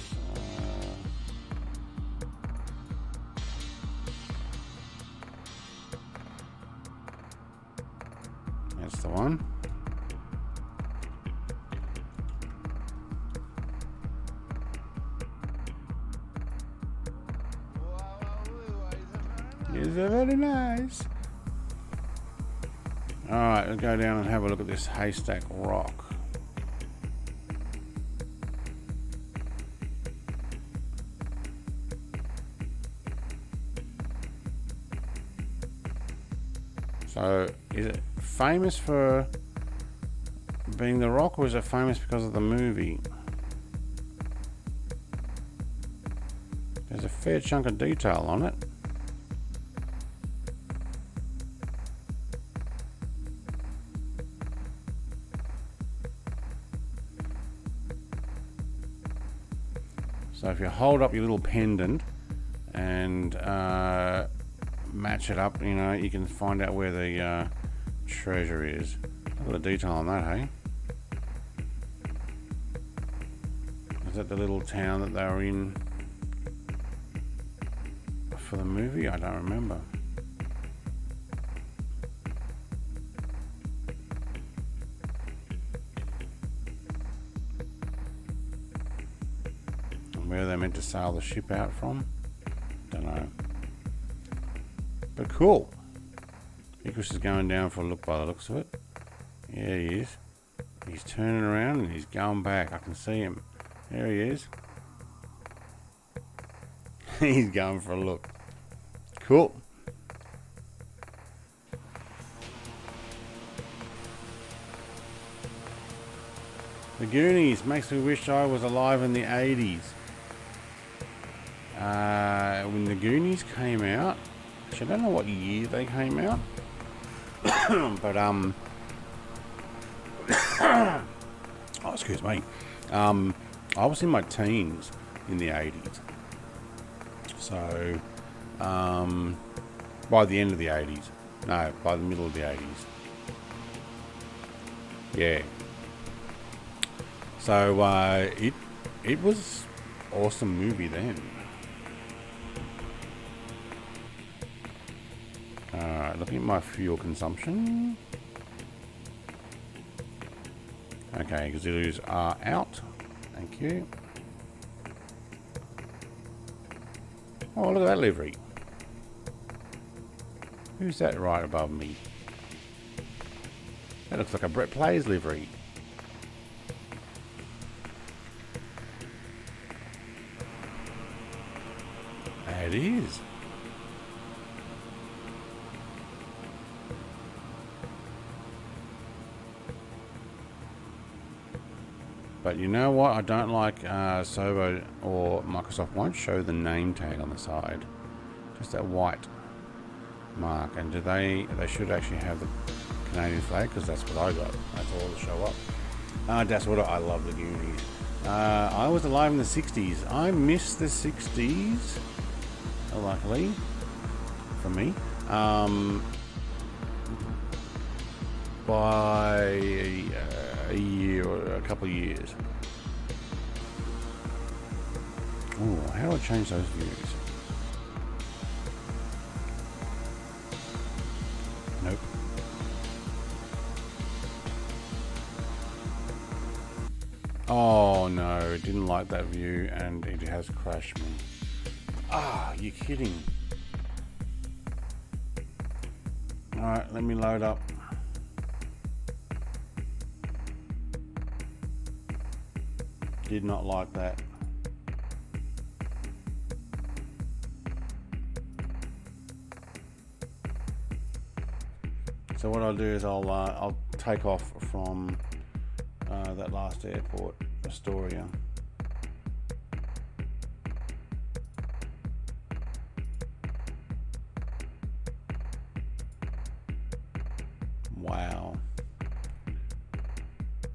that's the one. Is it very nice? Alright, we'll go down and have a look at this Haystack Rock. So, is it famous for being the rock, or is it famous because of the movie? There's a fair chunk of detail on it. So if you hold up your little pendant and match it up, you know, you can find out where the treasure is. Look at the detail on that, hey? Is that the little town that they were in for the movie? I don't remember. Where they meant to sail the ship out from? Don't know. But cool. Icarus is going down for a look by the looks of it. Yeah, he is. He's turning around and he's going back. I can see him. There he is. He's going for a look. Cool. The Goonies makes me wish I was alive in the 80s. When the Goonies came out, actually I don't know what year they came out, but oh, excuse me. I was in my teens in the 80s. So, by the end of the 80s. No, by the middle of the 80s. Yeah. So, it was awesome movie then. Looking at my fuel consumption. Okay, Gazillus are out. Thank you. Oh, look at that livery. Who's that right above me? That looks like a Brett Plays livery. It is. But you know what? I don't like Sobo or Microsoft won't show the name tag on the side. Just that white mark. And do they should actually have the Canadian flag, because that's what I got. That's all to show up. That's what I love, the Goonies. I was alive in the 60s. I miss the 60s. Luckily for me. By a year or a couple of years. Oh, how do I change those views? Nope. Oh no, it didn't like that view and it has crashed me. Ah, you're kidding. Alright, let me load up. Did not like that. So what I'll do is I'll take off from that last airport, Astoria. Wow.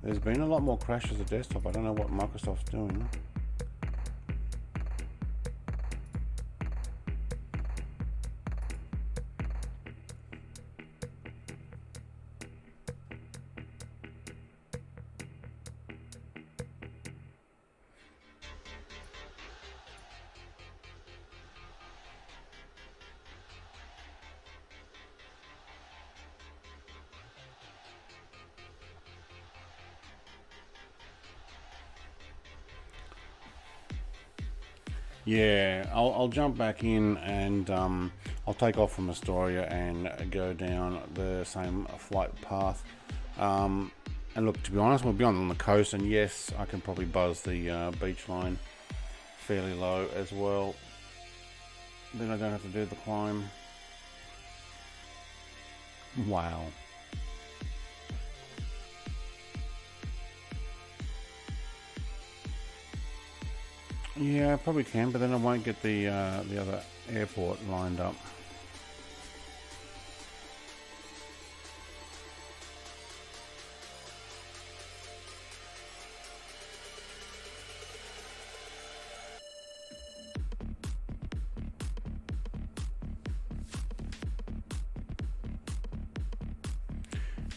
There's been a lot more crashes of desktop. I don't know what Microsoft's doing. Yeah, I'll jump back in and I'll take off from Astoria and go down the same flight path. And look, to be honest, we'll be on the coast, and yes, I can probably buzz the beach line fairly low as well. Then I don't have to do the climb. Wow. Yeah, I probably can, but then I won't get the other airport lined up.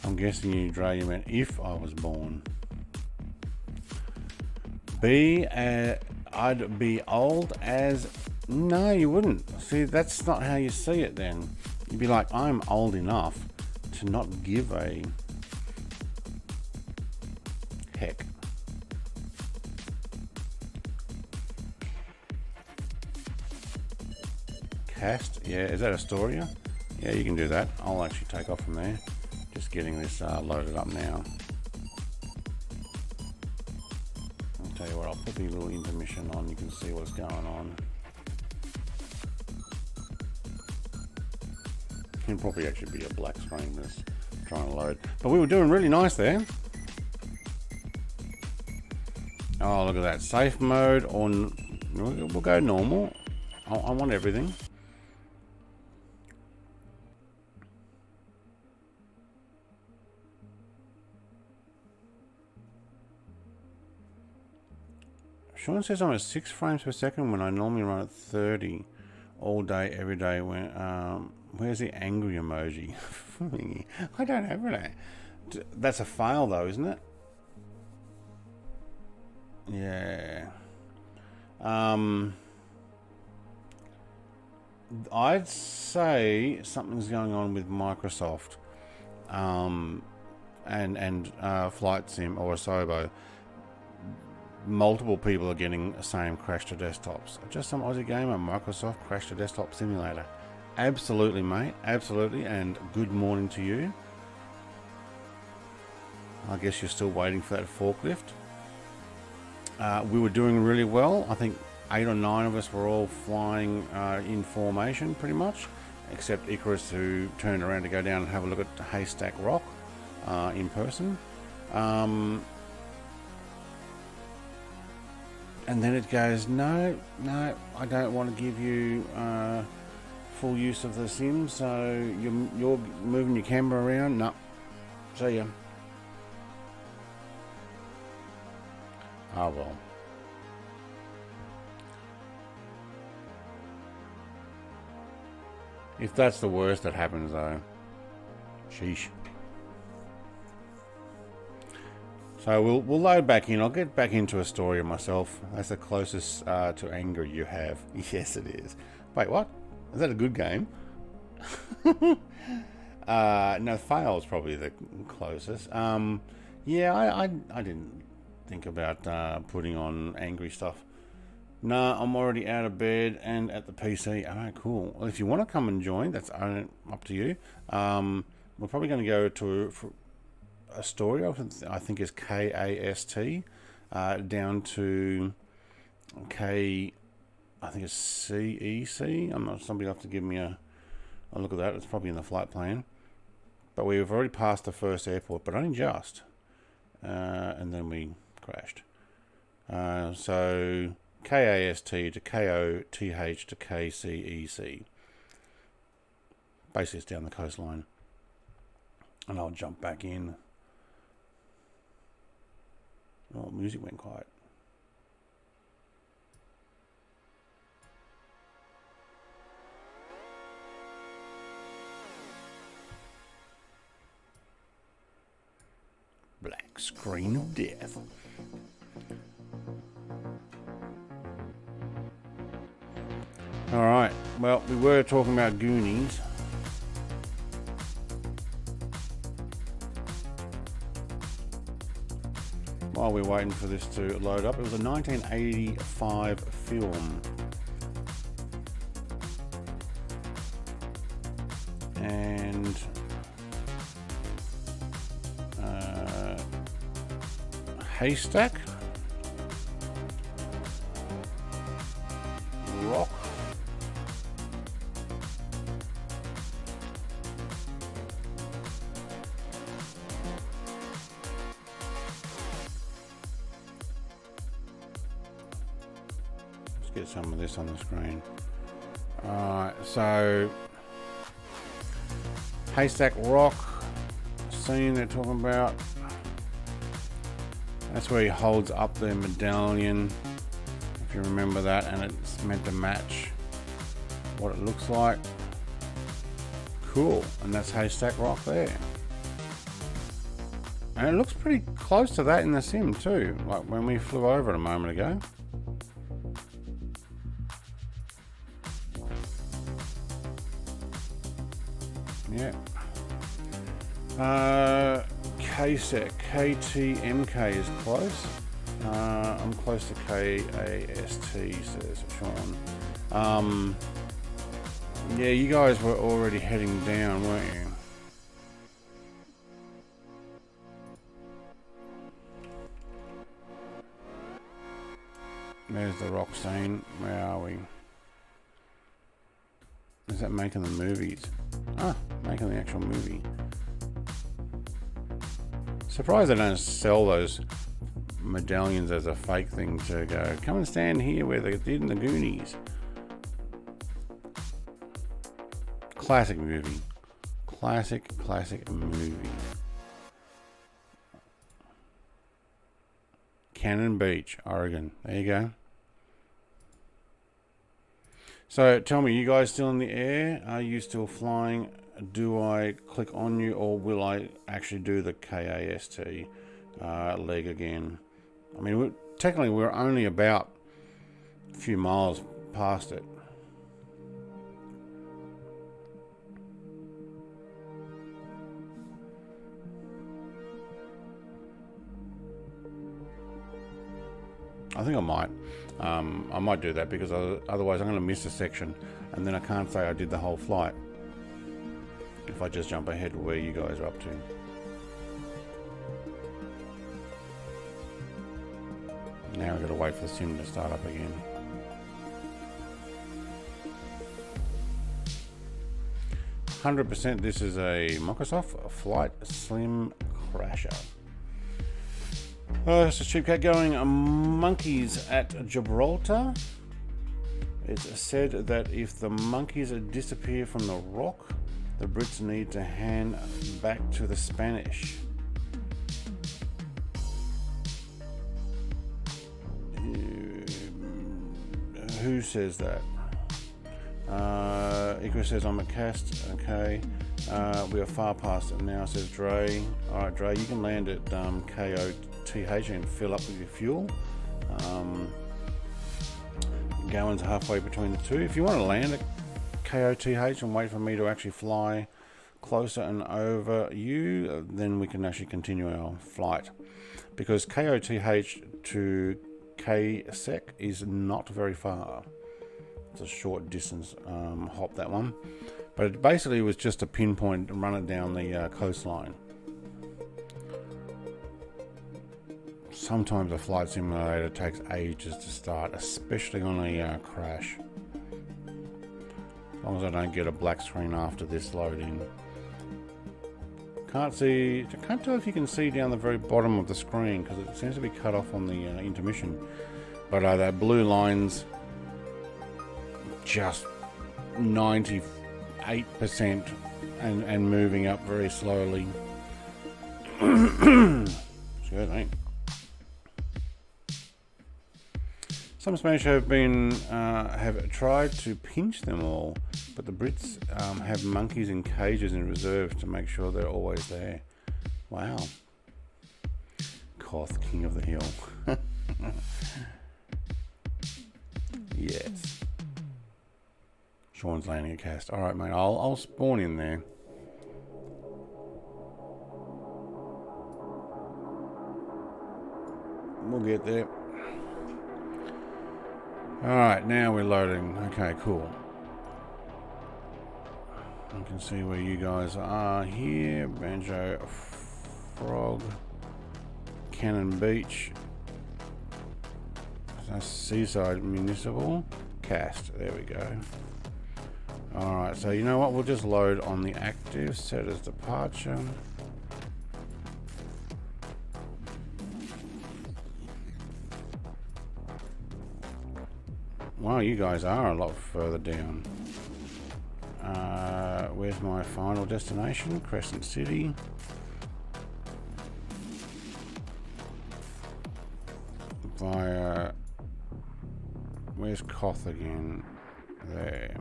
I'm guessing you, Dre, you meant if I was born. I'd be old as... No, you wouldn't. See, that's not how you see it then. You'd be like, I'm old enough to not give a heck. Cast? Yeah, is that Astoria? Yeah, you can do that. I'll actually take off from there. Just getting this loaded up now. tell you what, I'll put the little intermission on, you can see what's going on. It'll probably actually be a black screen that's trying to load. But we were doing really nice there. Oh, look at that. Safe mode, or we'll go normal. I want everything. Sean says I'm at 6 frames per second when I normally run at 30 all day, every day. When where's the angry emoji? I don't have it. That's a fail though, isn't it? Yeah. I'd say something's going on with Microsoft and Flight Sim or Asobo. Multiple people are getting the same crash to desktops. Just some Aussie gamer, Microsoft crash to desktop simulator. Absolutely, mate. Absolutely. And good morning to you. I guess you're still waiting for that forklift. We were doing really well. I think 8 or 9 of us were all flying in formation pretty much, except Icarus, who turned around to go down and have a look at Haystack Rock in person. And then it goes, no, I don't want to give you full use of the sim, so you're moving your camera around. No, see ya. Oh well. If that's the worst that happens though, sheesh. So we'll load back in. I'll get back into a story of myself. That's the closest to anger you have. Yes, it is. Wait, what? Is that a good game? No, fail's probably the closest. Yeah, I didn't think about putting on angry stuff. No, I'm already out of bed and at the PC. Alright, cool. Well, if you want to come and join, that's up to you. We're probably going to go to a story I think is KAST down to K, I think it's CEC. I'm not. Somebody will have to give me a look at that. It's probably in the flight plan. But we've already passed the first airport, but only just. And then we crashed. So KAST to KOTH-KCEC. Basically, it's down the coastline. And I'll jump back in. Oh, music went quiet. Black screen of death. Alright, well, we were talking about Goonies. While we're waiting for this to load up, it was a 1985 film. And Haystack Rock. Get some of this on the screen. Alright, so Haystack Rock scene they're talking about. That's where he holds up the medallion, if you remember that, and it's meant to match what it looks like. Cool, and that's Haystack Rock there. And it looks pretty close to that in the sim too, like when we flew over it a moment ago. Yeah. KSEC, KTMK is close. I'm close to KAST, says Sean. Yeah, you guys were already heading down, weren't you? There's the rock scene. Where are we? Is that making the movies? Ah, making the actual movie. Surprised they don't sell those medallions as a fake thing to go, come and stand here where they did in the Goonies. Classic movie. Classic movie. Cannon Beach, Oregon. There you go. So tell me, you guys still in the air? Are you still flying? Do I click on you, or will I actually do the KAST leg again? I mean, technically we're only about a few miles past it. I think I might do that, because otherwise I'm going to miss a section, and then I can't say I did the whole flight if I just jump ahead to where you guys are up to. Now we've got to wait for the sim to start up again. %, this is a Microsoft Flight Slim Crasher. It's a cheap cat going monkeys at Gibraltar. It's said that if the monkeys disappear from the rock, the Brits need to hand back to the Spanish. Who says that? Icarus says I'm a KAST. Okay. We are far past it now, says Dre. Alright, Dre, you can land at KOTH and fill up with your fuel. Gowan's halfway between the two. If you want to land at KOTH and wait for me to actually fly closer and over you, then we can actually continue our flight. Because KOTH to KCEC is not very far. It's a short distance hop, that one. But it basically was just a pinpoint and run it down the coastline. Sometimes a flight simulator takes ages to start, especially on a crash. As long as I don't get a black screen after this loading. Can't tell if you can see down the very bottom of the screen, because it seems to be cut off on the intermission. But that blue line's just 98% and moving up very slowly. Excuse me. Some Spanish have tried to pinch them all, but the Brits have monkeys in cages in reserve to make sure they're always there. Wow. Koth, king of the hill. Yes. Sean's landing a KAST. All right, mate. I'll spawn in there. We'll get there. Alright, now we're loading. Okay, cool. I can see where you guys are here. Banjo Frog. Cannon Beach. Seaside Municipal. KAST. There we go. Alright, so you know what? We'll just load on the active. Set as departure. Wow, you guys are a lot further down. Where's my final destination? Crescent City. Via... Where's KOTH again? There.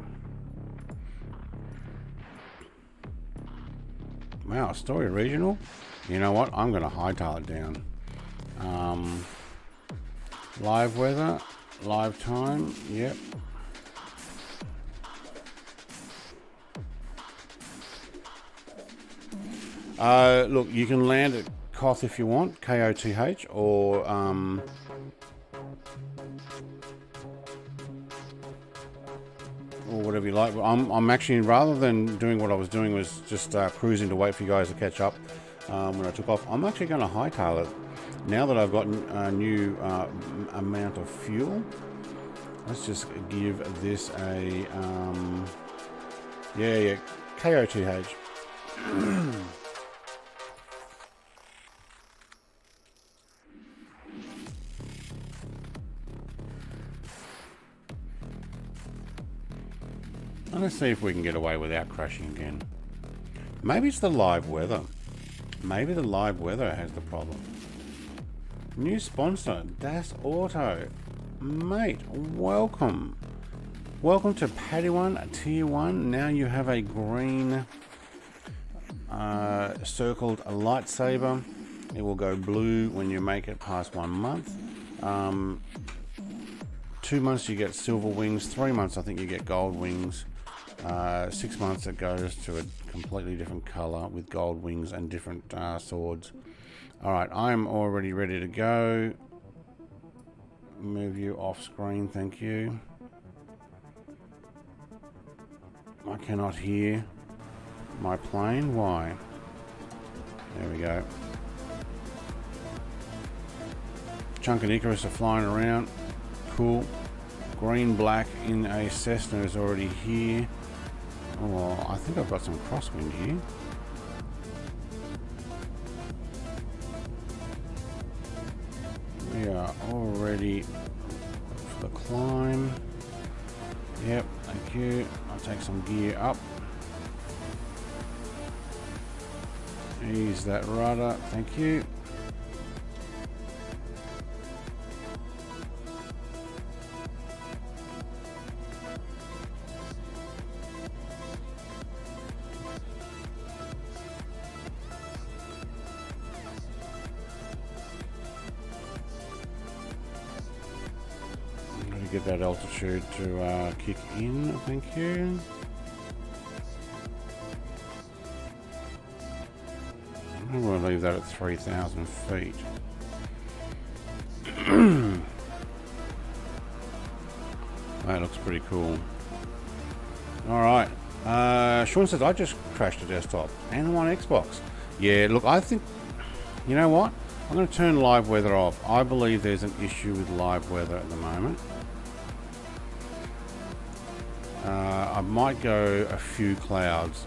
Wow, Story Regional? You know what? I'm going to hightail it down. Live weather. Live time, yep. Look, you can land at KOTH if you want, KOTH, or whatever you like. But I'm actually, rather than doing what I was doing was just cruising to wait for you guys to catch up when I took off, I'm actually going to hightail it. Now that I've got a new amount of fuel, Let's just give this a yeah, KOTH. Let's see if we can get away without crashing again. Maybe it's the live weather. Maybe the live weather has the problem. New sponsor, Das Auto. Mate, welcome. Welcome to Padawan Tier 1. Now you have a green circled lightsaber. It will go blue when you make it past 1 month. 2 months you get silver wings. 3 months I think you get gold wings. 6 months it goes to a completely different color with gold wings and different swords. Alright, I'm already ready to go. Move you off screen, thank you. I cannot hear my plane. Why? There we go. Chunk and Icarus are flying around. Cool. Green black in a Cessna is already here. Oh, I think I've got some crosswind here. We are all ready for the climb. Yep, thank you. I'll take some gear up. Ease that rudder, thank you. Get that altitude to kick in, thank you. I'm going to leave that at 3,000 feet. That looks pretty cool. Alright, Sean says, I just crashed a desktop and I'm on Xbox. Yeah, look, I think, you know what? I'm going to turn live weather off. I believe there's an issue with live weather at the moment. I might go a few clouds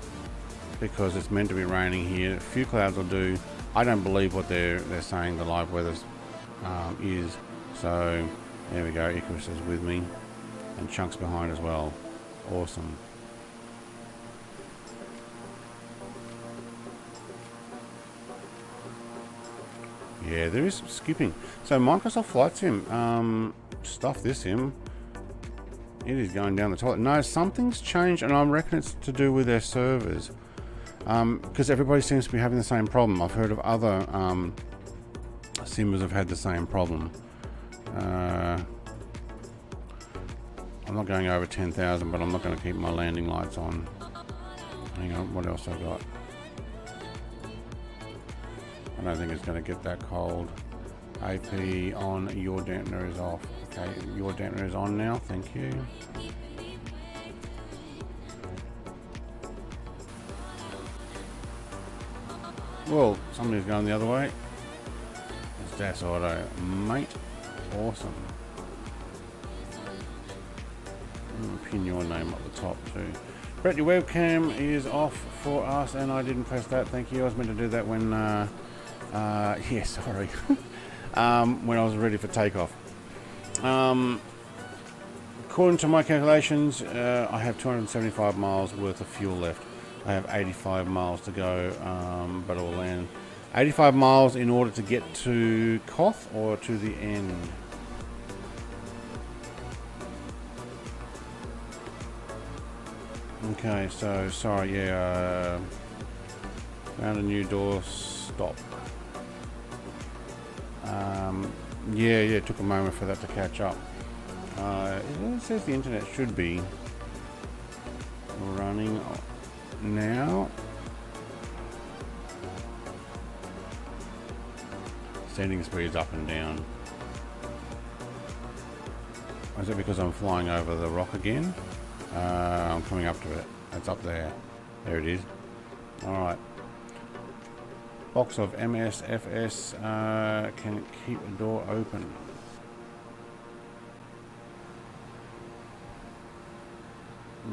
because it's meant to be raining here. A few clouds will do. I don't believe what they're saying the live weather is. So there we go. Icarus is with me and Chunk's behind as well. Awesome. Yeah, there is some skipping. So Microsoft Flight Sim, stuff this sim. It is going down the toilet. No, something's changed, and I reckon it's to do with their servers. Because everybody seems to be having the same problem. I've heard of other simmers have had the same problem. I'm not going over 10,000, but I'm not going to keep my landing lights on. Hang on, what else I got? I don't think it's going to get that cold. AP on, your dampener is off. Okay, your dampener is on now, thank you. Well, somebody's going the other way. It's Das Auto, mate. Awesome. I'm going to pin your name up the top too. Brett, your webcam is off for us, and I didn't press that. Thank you. I was meant to do that when, yeah, sorry. When I was ready for takeoff. According to my calculations, I have 275 miles worth of fuel left. I have 85 miles to go, but it will land 85 miles in order to get to KOTH or to the end. Okay, so sorry, yeah, found a new door stop. Yeah, it took a moment for that to catch up. It says the internet should be running now. Sending speeds up and down. Is it because I'm flying over the rock again? I'm coming up to it. It's up there. There it is. Alright. Box of MSFS can keep the door open.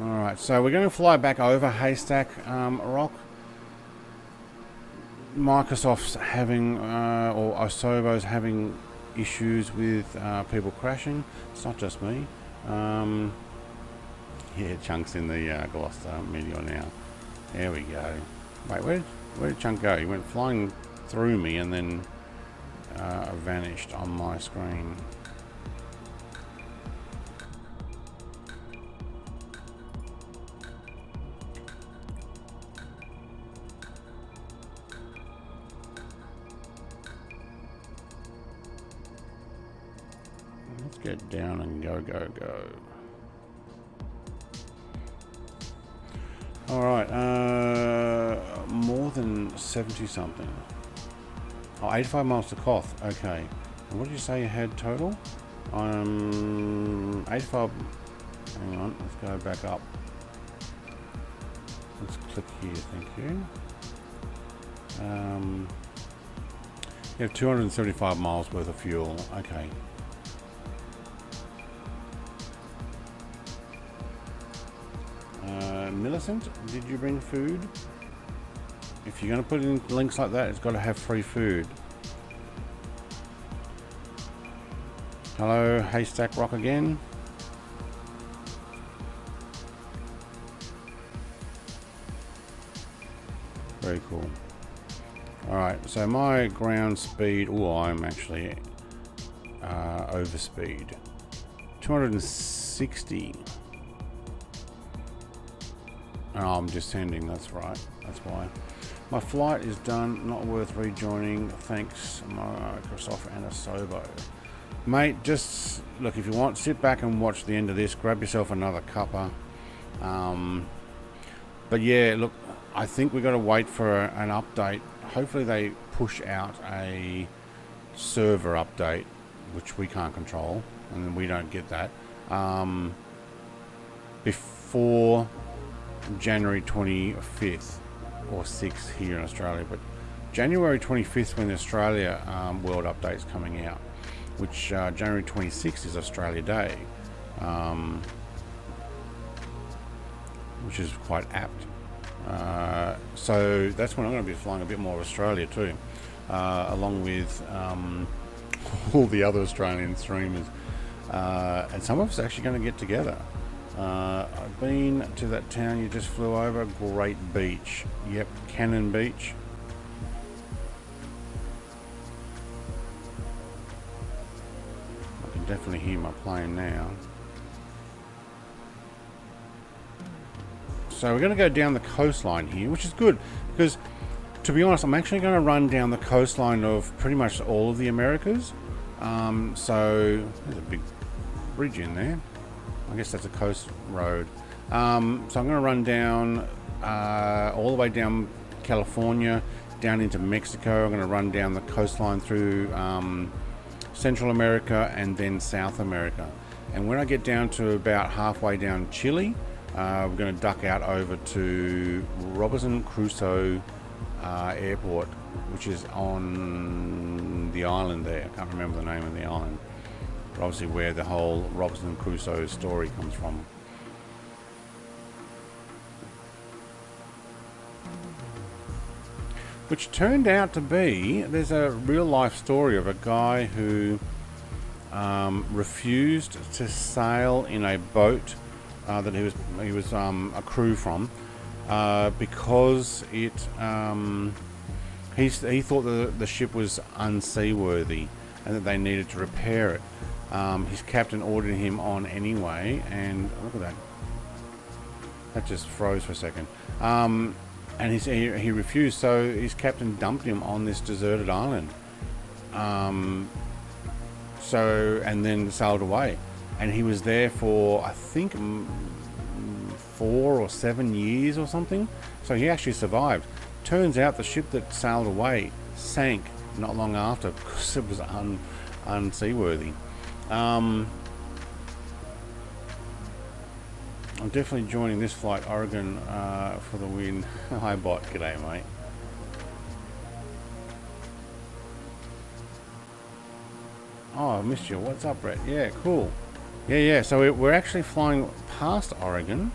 Alright, so we're going to fly back over Haystack Rock. Microsoft's having, or Asobo's having issues with people crashing. It's not just me. Yeah, Chunk's in the Gloucester Meteor now. There we go. Wait, where did Chunk go? He went flying through me and then vanished on my screen. Let's get down and go. Alright, more than 70 something. Oh, 85 miles to Koth, okay. And what did you say you had total? 85, hang on, let's go back up. Let's click here, thank you. You have 275 miles worth of fuel, okay. Millicent, did you bring food? If you're going to put in links like that, it's got to have free food. Hello, Haystack Rock again. Very cool. Alright, so my ground speed, oh, I'm actually overspeed. 260. Oh, I'm descending, that's right, that's why. My flight is done, not worth rejoining, thanks Microsoft and Asobo. Mate, just, look, if you want, sit back and watch the end of this, grab yourself another cuppa. But yeah, look, I think we've got to wait for an update. Hopefully they push out a server update, which we can't control, and then we don't get that, before January 25th or 6th here in Australia, but January 25th when the Australia World Update's coming out, which January 26th is Australia Day, which is quite apt. So that's when I'm going to be flying a bit more Australia too, along with all the other Australian streamers, and some of us are actually going to get together. I've been to that town you just flew over. Great beach. Yep, Cannon Beach. I can definitely hear my plane now. So we're going to go down the coastline here, which is good because, to be honest, I'm actually going to run down the coastline of pretty much all of the Americas. So there's a big bridge in there. I guess that's a coast road. So I'm going to run down all the way down California, down into Mexico. I'm going to run down the coastline through Central America and then South America. And when I get down to about halfway down Chile, we're going to duck out over to Robinson Crusoe Airport, which is on the island there. I can't remember the name of the island. But obviously where the whole Robinson Crusoe story comes from. Which turned out to be, there's a real life story of a guy who refused to sail in a boat that he was a crew from because it he thought the ship was unseaworthy and that they needed to repair it. His captain ordered him on anyway, and look at that. That just froze for a second. And he refused, so his captain dumped him on this deserted island. And then sailed away. And he was there for, I think, 4 or 7 years or something. So he actually survived. Turns out the ship that sailed away sank not long after because it was unseaworthy. I'm definitely joining this flight, Oregon, for the win. Hi bot, g'day mate. Oh, I missed you. What's up, Brett? Yeah, cool. Yeah, so we're actually flying past Oregon,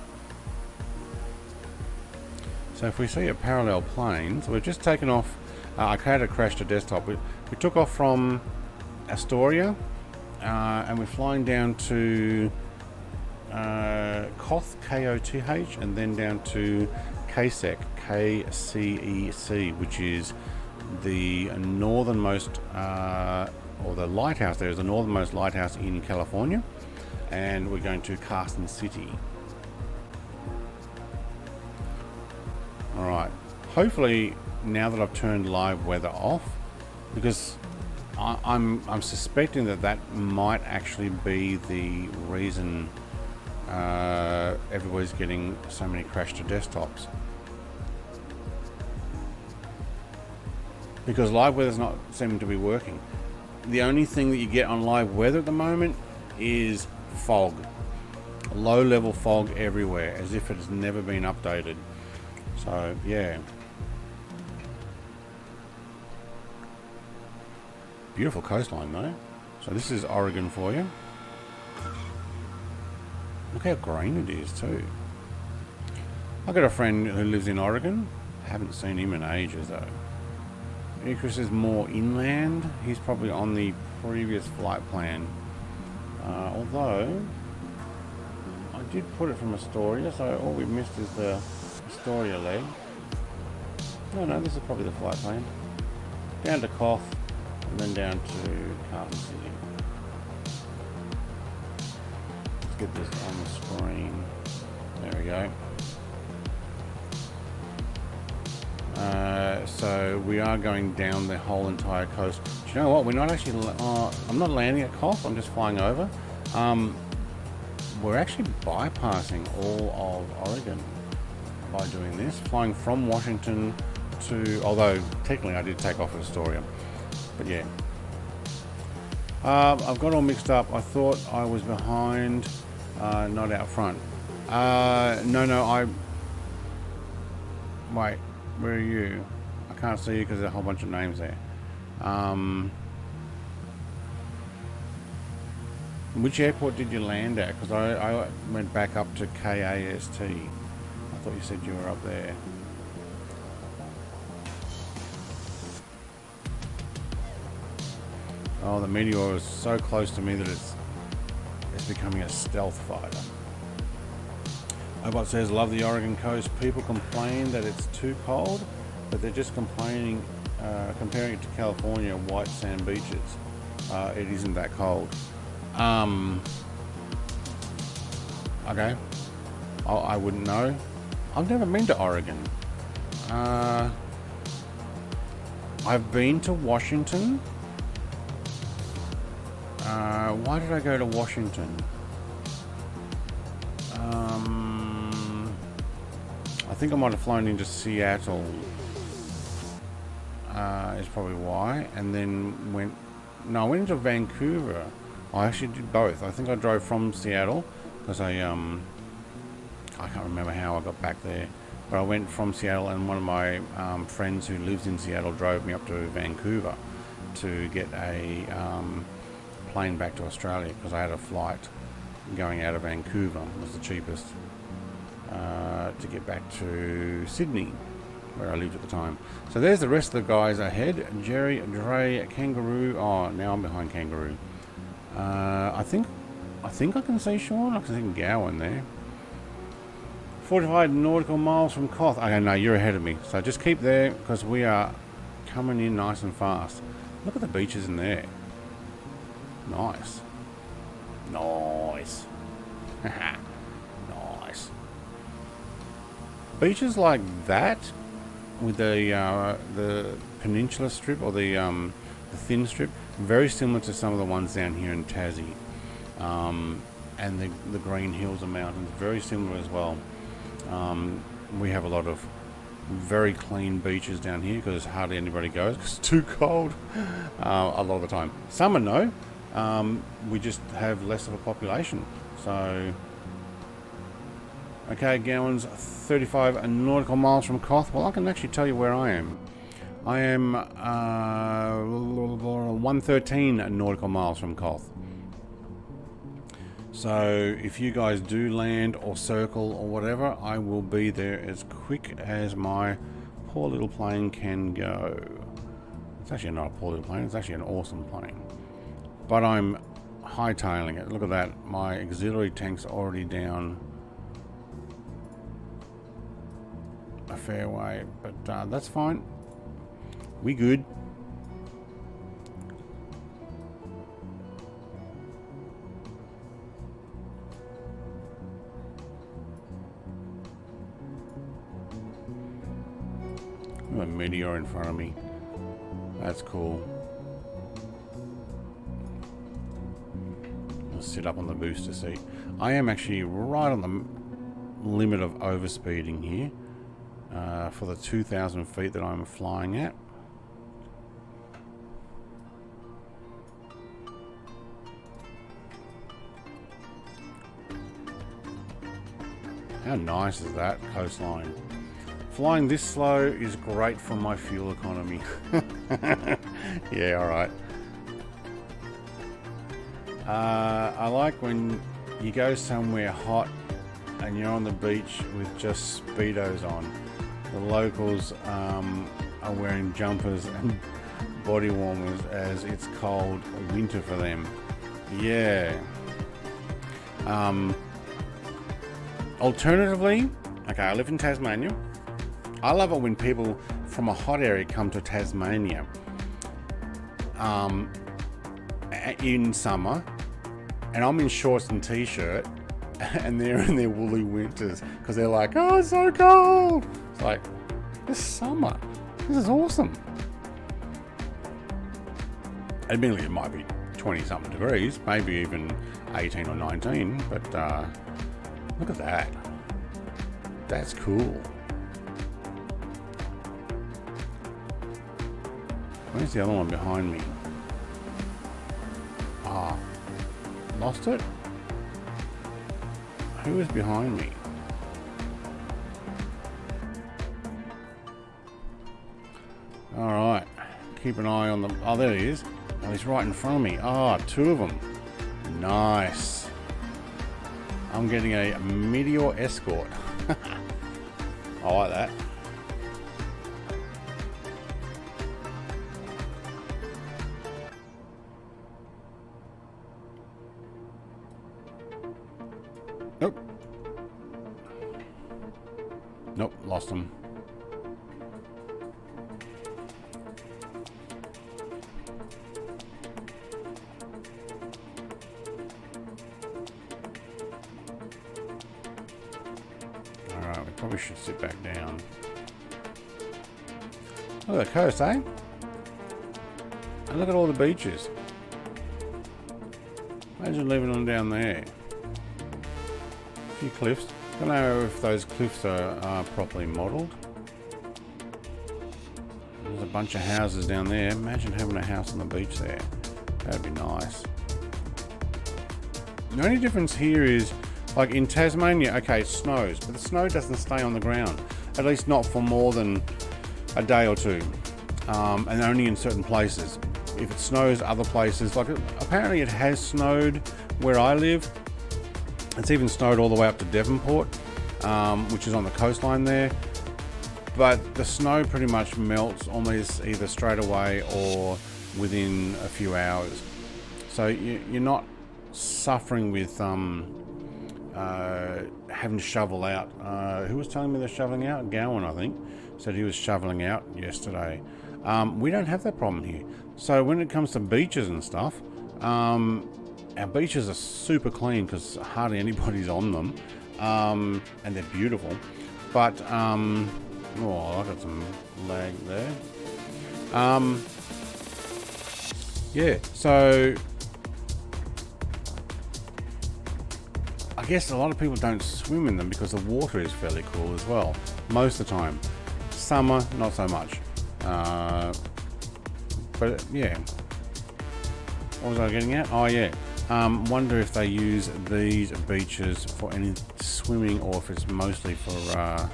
So if we see a parallel plane, so we've just taken off, I created a crash to desktop. We took off from Astoria, and we're flying down to KOTH-KCEC, and then down to KSEC, KCEC, which is the northernmost, or the lighthouse. There is the northernmost lighthouse in California, and we're going to Carson City. Alright, hopefully now that I've turned live weather off, because I'm suspecting that might actually be the reason everybody's getting so many crash to desktops. Because live weather's not seeming to be working. The only thing that you get on live weather at the moment is fog. Low level fog everywhere, as if it has never been updated. So, yeah. Beautiful coastline though. So this is Oregon for you. Look how green it is too. I've got a friend who lives in Oregon. Haven't seen him in ages though. Chris is more inland. He's probably on the previous flight plan. Although, I did put it from Astoria, so all we missed is the Astoria leg. No, this is probably the flight plan. Down to Koth, and then down to Carson City. Let's get this on the screen. There we go. So we are going down the whole entire coast. Do you know what? We're not actually. I'm not landing at Koth. I'm just flying over. We're actually bypassing all of Oregon by doing this, flying from Washington to. Although technically I did take off at Astoria, but yeah. I've got all mixed up. I thought I was behind, not out front. No. Wait. Where are you? I can't see you because there's a whole bunch of names there. Which airport did you land at? Because I went back up to KAST. I thought you said you were up there. Oh, the Meteor is so close to me that it's becoming a stealth fighter. Obot says, love the Oregon coast. People complain that it's too cold, but they're just complaining, comparing it to California, white sand beaches. It isn't that cold. Okay. I wouldn't know. I've never been to Oregon. I've been to Washington. Why did I go to Washington? I think I might have flown into Seattle, is probably why, and then I went into Vancouver. I actually did both. I think I drove from Seattle, because I can't remember how I got back there, but I went from Seattle, and one of my friends who lives in Seattle drove me up to Vancouver to get a plane back to Australia, because I had a flight going out of Vancouver. It was the cheapest. To get back to Sydney, where I lived at the time. So there's the rest of the guys ahead. Jerry, Dre, Kangaroo. Oh, now I'm behind Kangaroo. I think I can see Sean. I can see Gowan there. 45 nautical miles from Koth. Okay, no, you're ahead of me. So just keep there, because we are coming in nice and fast. Look at the beaches in there. Nice. Nice. Nice. Beaches like that, with the peninsula strip, or the thin strip, very similar to some of the ones down here in Tassie, and the Green Hills and Mountains, very similar as well. We have a lot of very clean beaches down here, because hardly anybody goes because it's too cold a lot of the time. Summer, no. We just have less of a population. So, okay, Gowan's 35 nautical miles from Koth. Well, I can actually tell you where I am. I am 113 nautical miles from Koth. So if you guys do land or circle or whatever, I will be there as quick as my poor little plane can go. It's actually not a poor little plane, it's actually an awesome plane. But I'm hightailing it. Look at that, my auxiliary tank's already down a fair way, but that's fine. We good. A meteor in front of me. That's cool. I'll sit up on the booster seat. I am actually right on the limit of overspeeding here for the 2,000 feet that I'm flying at. How nice is that coastline? Flying this slow is great for my fuel economy. Yeah, alright. I like when you go somewhere hot and you're on the beach with just Speedos on. The locals are wearing jumpers and body warmers as it's cold winter for them. Yeah. Alternatively, okay, I live in Tasmania. I love it when people from a hot area come to Tasmania in summer, and I'm in shorts and t-shirt, and they're in their woolly winters because they're like, oh, it's so cold. It's like, this summer, this is awesome. Admittedly, it might be 20 something degrees, maybe even 18 or 19, but look at that. That's cool. Where's the other one behind me? Ah, lost it? Who is behind me? Alright, keep an eye on the... Oh, there he is. Oh, he's right in front of me. Ah, two of them. Nice. I'm getting a Meteor escort. I like that. Nope. Nope, lost him. Alright, we probably should sit back down. Look at the coast, eh? And look at all the beaches. Imagine living on down there. A few cliffs. Don't know if those cliffs are properly modelled. There's a bunch of houses down there. Imagine having a house on the beach there. That'd be nice. The only difference here is, like in Tasmania, okay, it snows, but the snow doesn't stay on the ground. At least not for more than a day or two. And only in certain places. If it snows other places, like apparently it has snowed where I live. It's even snowed all the way up to Devonport, which is on the coastline there. But the snow pretty much melts almost either straight away or within a few hours. So you're not suffering with having to shovel out. Who was telling me they're shoveling out? Gowan, I think, said he was shoveling out yesterday. We don't have that problem here. So when it comes to beaches and stuff, our beaches are super clean because hardly anybody's on them, and they're beautiful. But oh, I got some lag there. Yeah, so I guess a lot of people don't swim in them because the water is fairly cool as well. Most of the time. Summer, not so much. But yeah. What was I getting at? Oh yeah. Wonder if they use these beaches for any swimming or if it's mostly for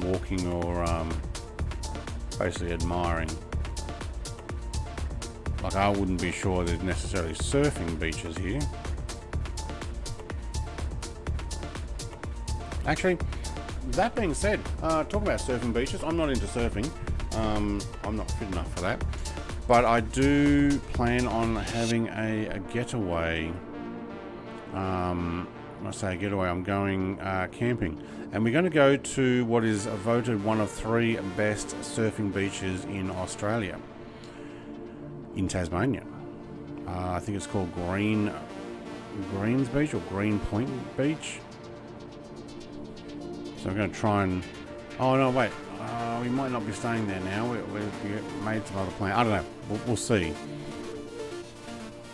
walking or basically admiring. Like I wouldn't be sure there's necessarily surfing beaches here. Actually, that being said, talk about surfing beaches. I'm not into surfing. I'm not fit enough for that. But I do plan on having a getaway. When I say a getaway, I'm going camping. And we're going to go to what is voted one of 3 best surfing beaches in Australia. In Tasmania. I think it's called Greens Beach or Green Point Beach. So I'm going to try and... Oh no, wait. We might not be staying there now. We've made some other plans. I don't know. We'll see.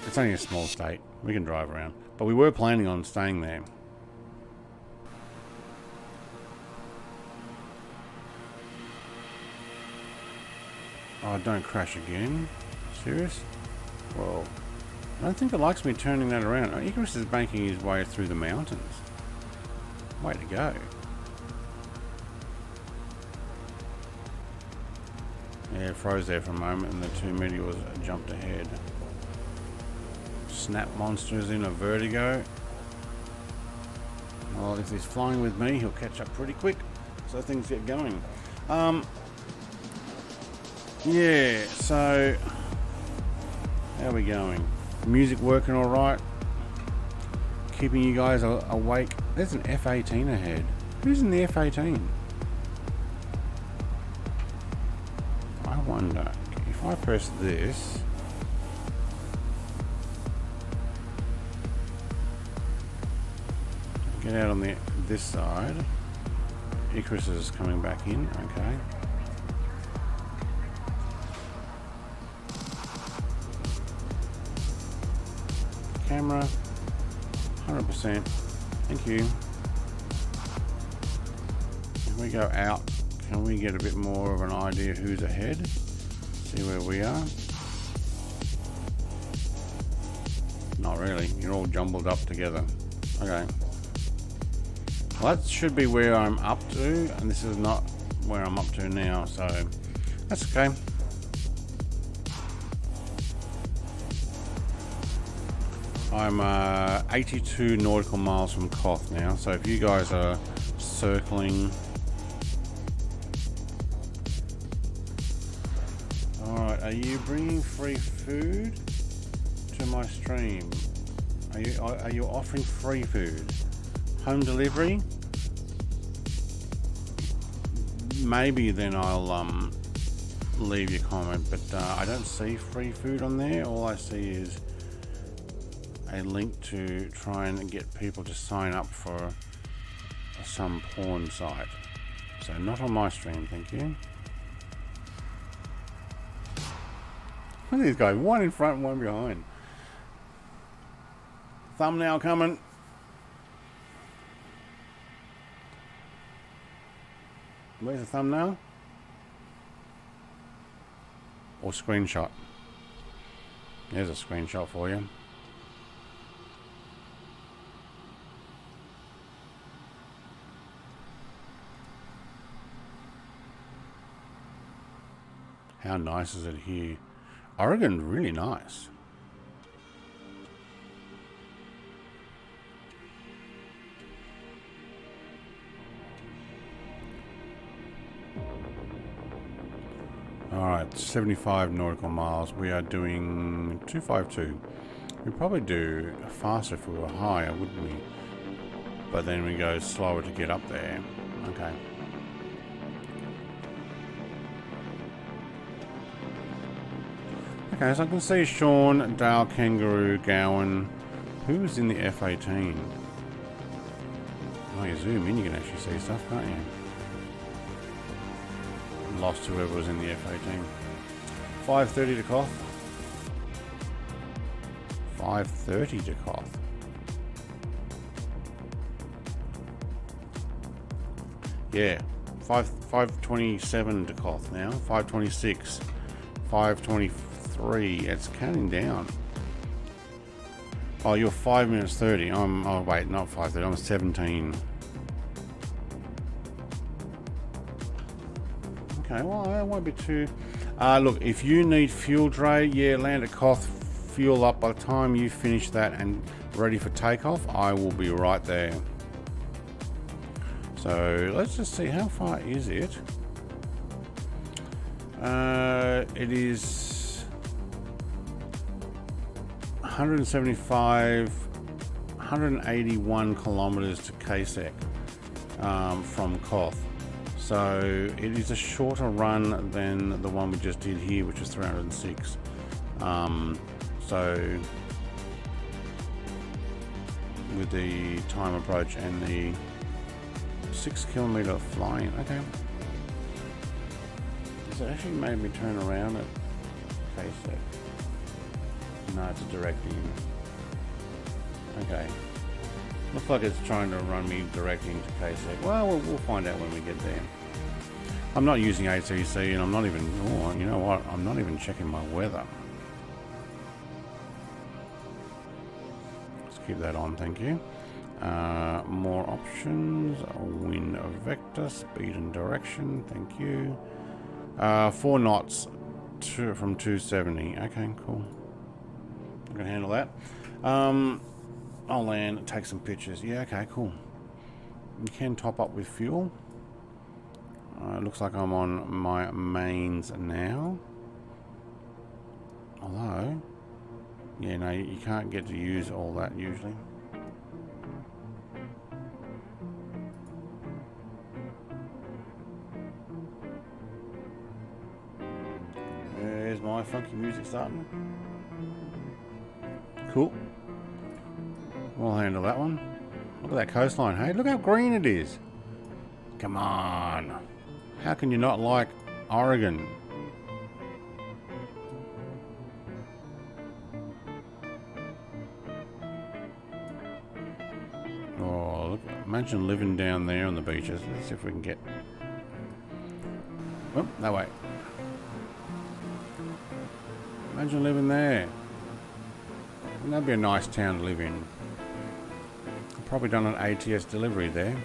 It's only a small state. We can drive around. But we were planning on staying there. Oh, don't crash again. Serious? Well, I don't think it likes me turning that around. Oh, Icarus is banking his way through the mountains. Way to go. Yeah, it froze there for a moment and the 2 meteors jumped ahead. Snap Monster's in a vertigo. Well, if he's flying with me, he'll catch up pretty quick. So things get going. Yeah, so how are we going? Music working all right? Keeping you guys awake? There's an F-18 ahead. Who's in the F-18? I wonder if I press this. Get out on this side. Icarus is coming back in. Okay. Camera, 100%. Thank you. If we go out, can we get a bit more of an idea who's ahead? See where we are. Not really. You're all jumbled up together. Okay. Well, that should be where I'm up to, and this is not where I'm up to now, so that's okay. I'm 82 nautical miles from KOTH now, so if you guys are circling... Alright, are you bringing free food to my stream? Are you offering free food? Home delivery? Maybe then I'll leave your comment, but I don't see free food on there. All I see is a link to try and get people to sign up for some porn site. So not on my stream, thank you. Look at these guys, one in front, one behind. Thumbnail coming. Where's the thumbnail? Or screenshot? There's a screenshot for you. How nice is it here? Oregon, really nice. Alright, 75 nautical miles. We are doing 252. We'd probably do faster if we were higher, wouldn't we? But then we go slower to get up there. Okay. Okay, so I can see Sean, Dale, Kangaroo, Gowan. Who's in the F-18? Oh, you zoom in, you can actually see stuff, can't you? Lost whoever was in the F-18. 5:30 to KOTH. 5:30 to KOTH. Yeah, 5:27 to KOTH now. 5:26. 5:23. It's counting down. Oh, you're 5 minutes 30. Oh wait, not 5:30. I'm 17. Okay, well, that won't be too... look, if you need fuel, Dre, yeah, land at KOTH, fuel up. By the time you finish that and ready for takeoff, I will be right there. So let's just see, how far is it? It is 181 kilometers to KCEC from KOTH. So it is a shorter run than the one we just did here, which is 306. So with the time approach and the 6 kilometer flying, okay. Does it actually made me turn around at KCEC? No, it's a direct in. Okay. Looks like it's trying to run me direct into KCEC. Well, we'll find out when we get there. I'm not using HTC, and I'm not even, oh, you know what? I'm not even checking my weather. Let's keep that on, thank you. More options, wind vector, speed and direction, thank you. 4 knots from 270. Okay, cool. I can handle that. I'll land, take some pictures. Yeah, okay, cool. You can top up with fuel. It looks like I'm on my mains now. Although, yeah, no, you can't get to use all that usually. There's my funky music starting. Cool. We'll handle that one. Look at that coastline, hey? Look how green it is. Come on. How can you not like Oregon? Oh, look. Imagine living down there on the beaches. Let's see if we can get... Oh, no way. Imagine living there. Wouldn't that be a nice town to live in? I've probably done an ATS delivery there.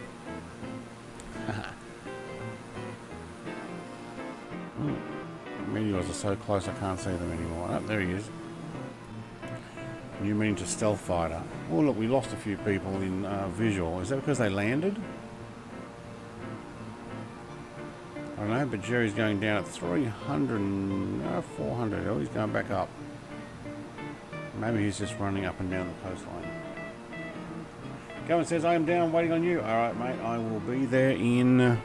Meteors are so close I can't see them anymore. Oh, there he is. You mean to stealth fighter? Oh look, we lost a few people in visual. Is that because they landed? I don't know, but Jerry's going down at 300, 400. Oh, he's going back up. Maybe he's just running up and down the coastline. Cohen says, I am down, waiting on you. Alright, mate, I will be there in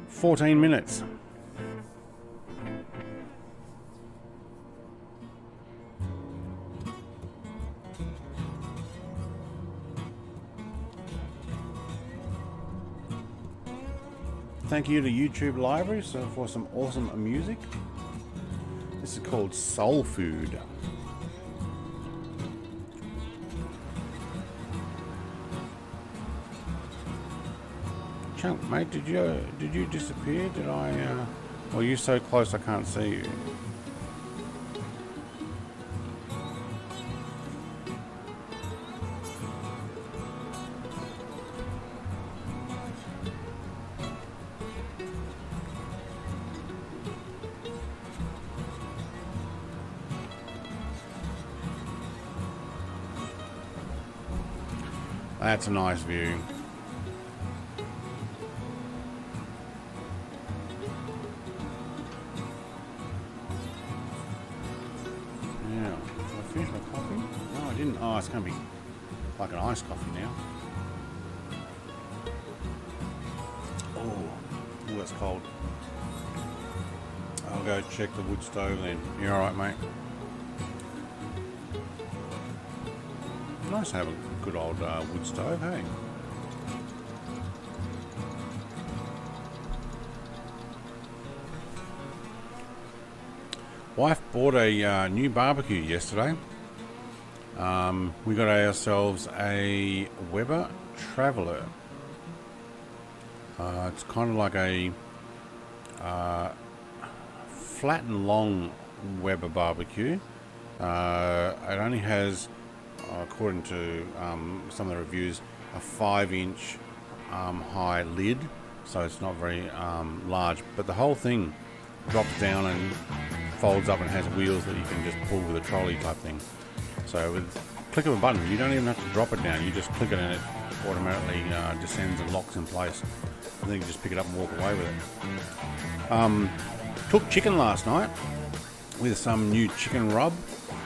14 minutes. Thank you to YouTube Library for some awesome music. This is called Soul Food. Chunk, mate, did you disappear? Did I? Well, you're so close I can't see you. That's a nice view. Yeah, did I finish my coffee? No, I didn't. Oh, it's going to be like an iced coffee now. Oh, that's cold. I'll go check the wood stove then. You alright, mate? Nice to have a good old wood stove, hey? Wife bought a new barbecue yesterday. We got ourselves a Weber Traveller. It's kind of like a flat and long Weber barbecue. It only has, according to some of the reviews, a 5-inch high lid, so it's not very large, but the whole thing drops down and folds up and has wheels that you can just pull with a trolley type thing. So with click of a button. You don't even have to drop it down. You just click it and it automatically descends and locks in place. And then you just pick it up and walk away with it. Cooked chicken last night with some new chicken rub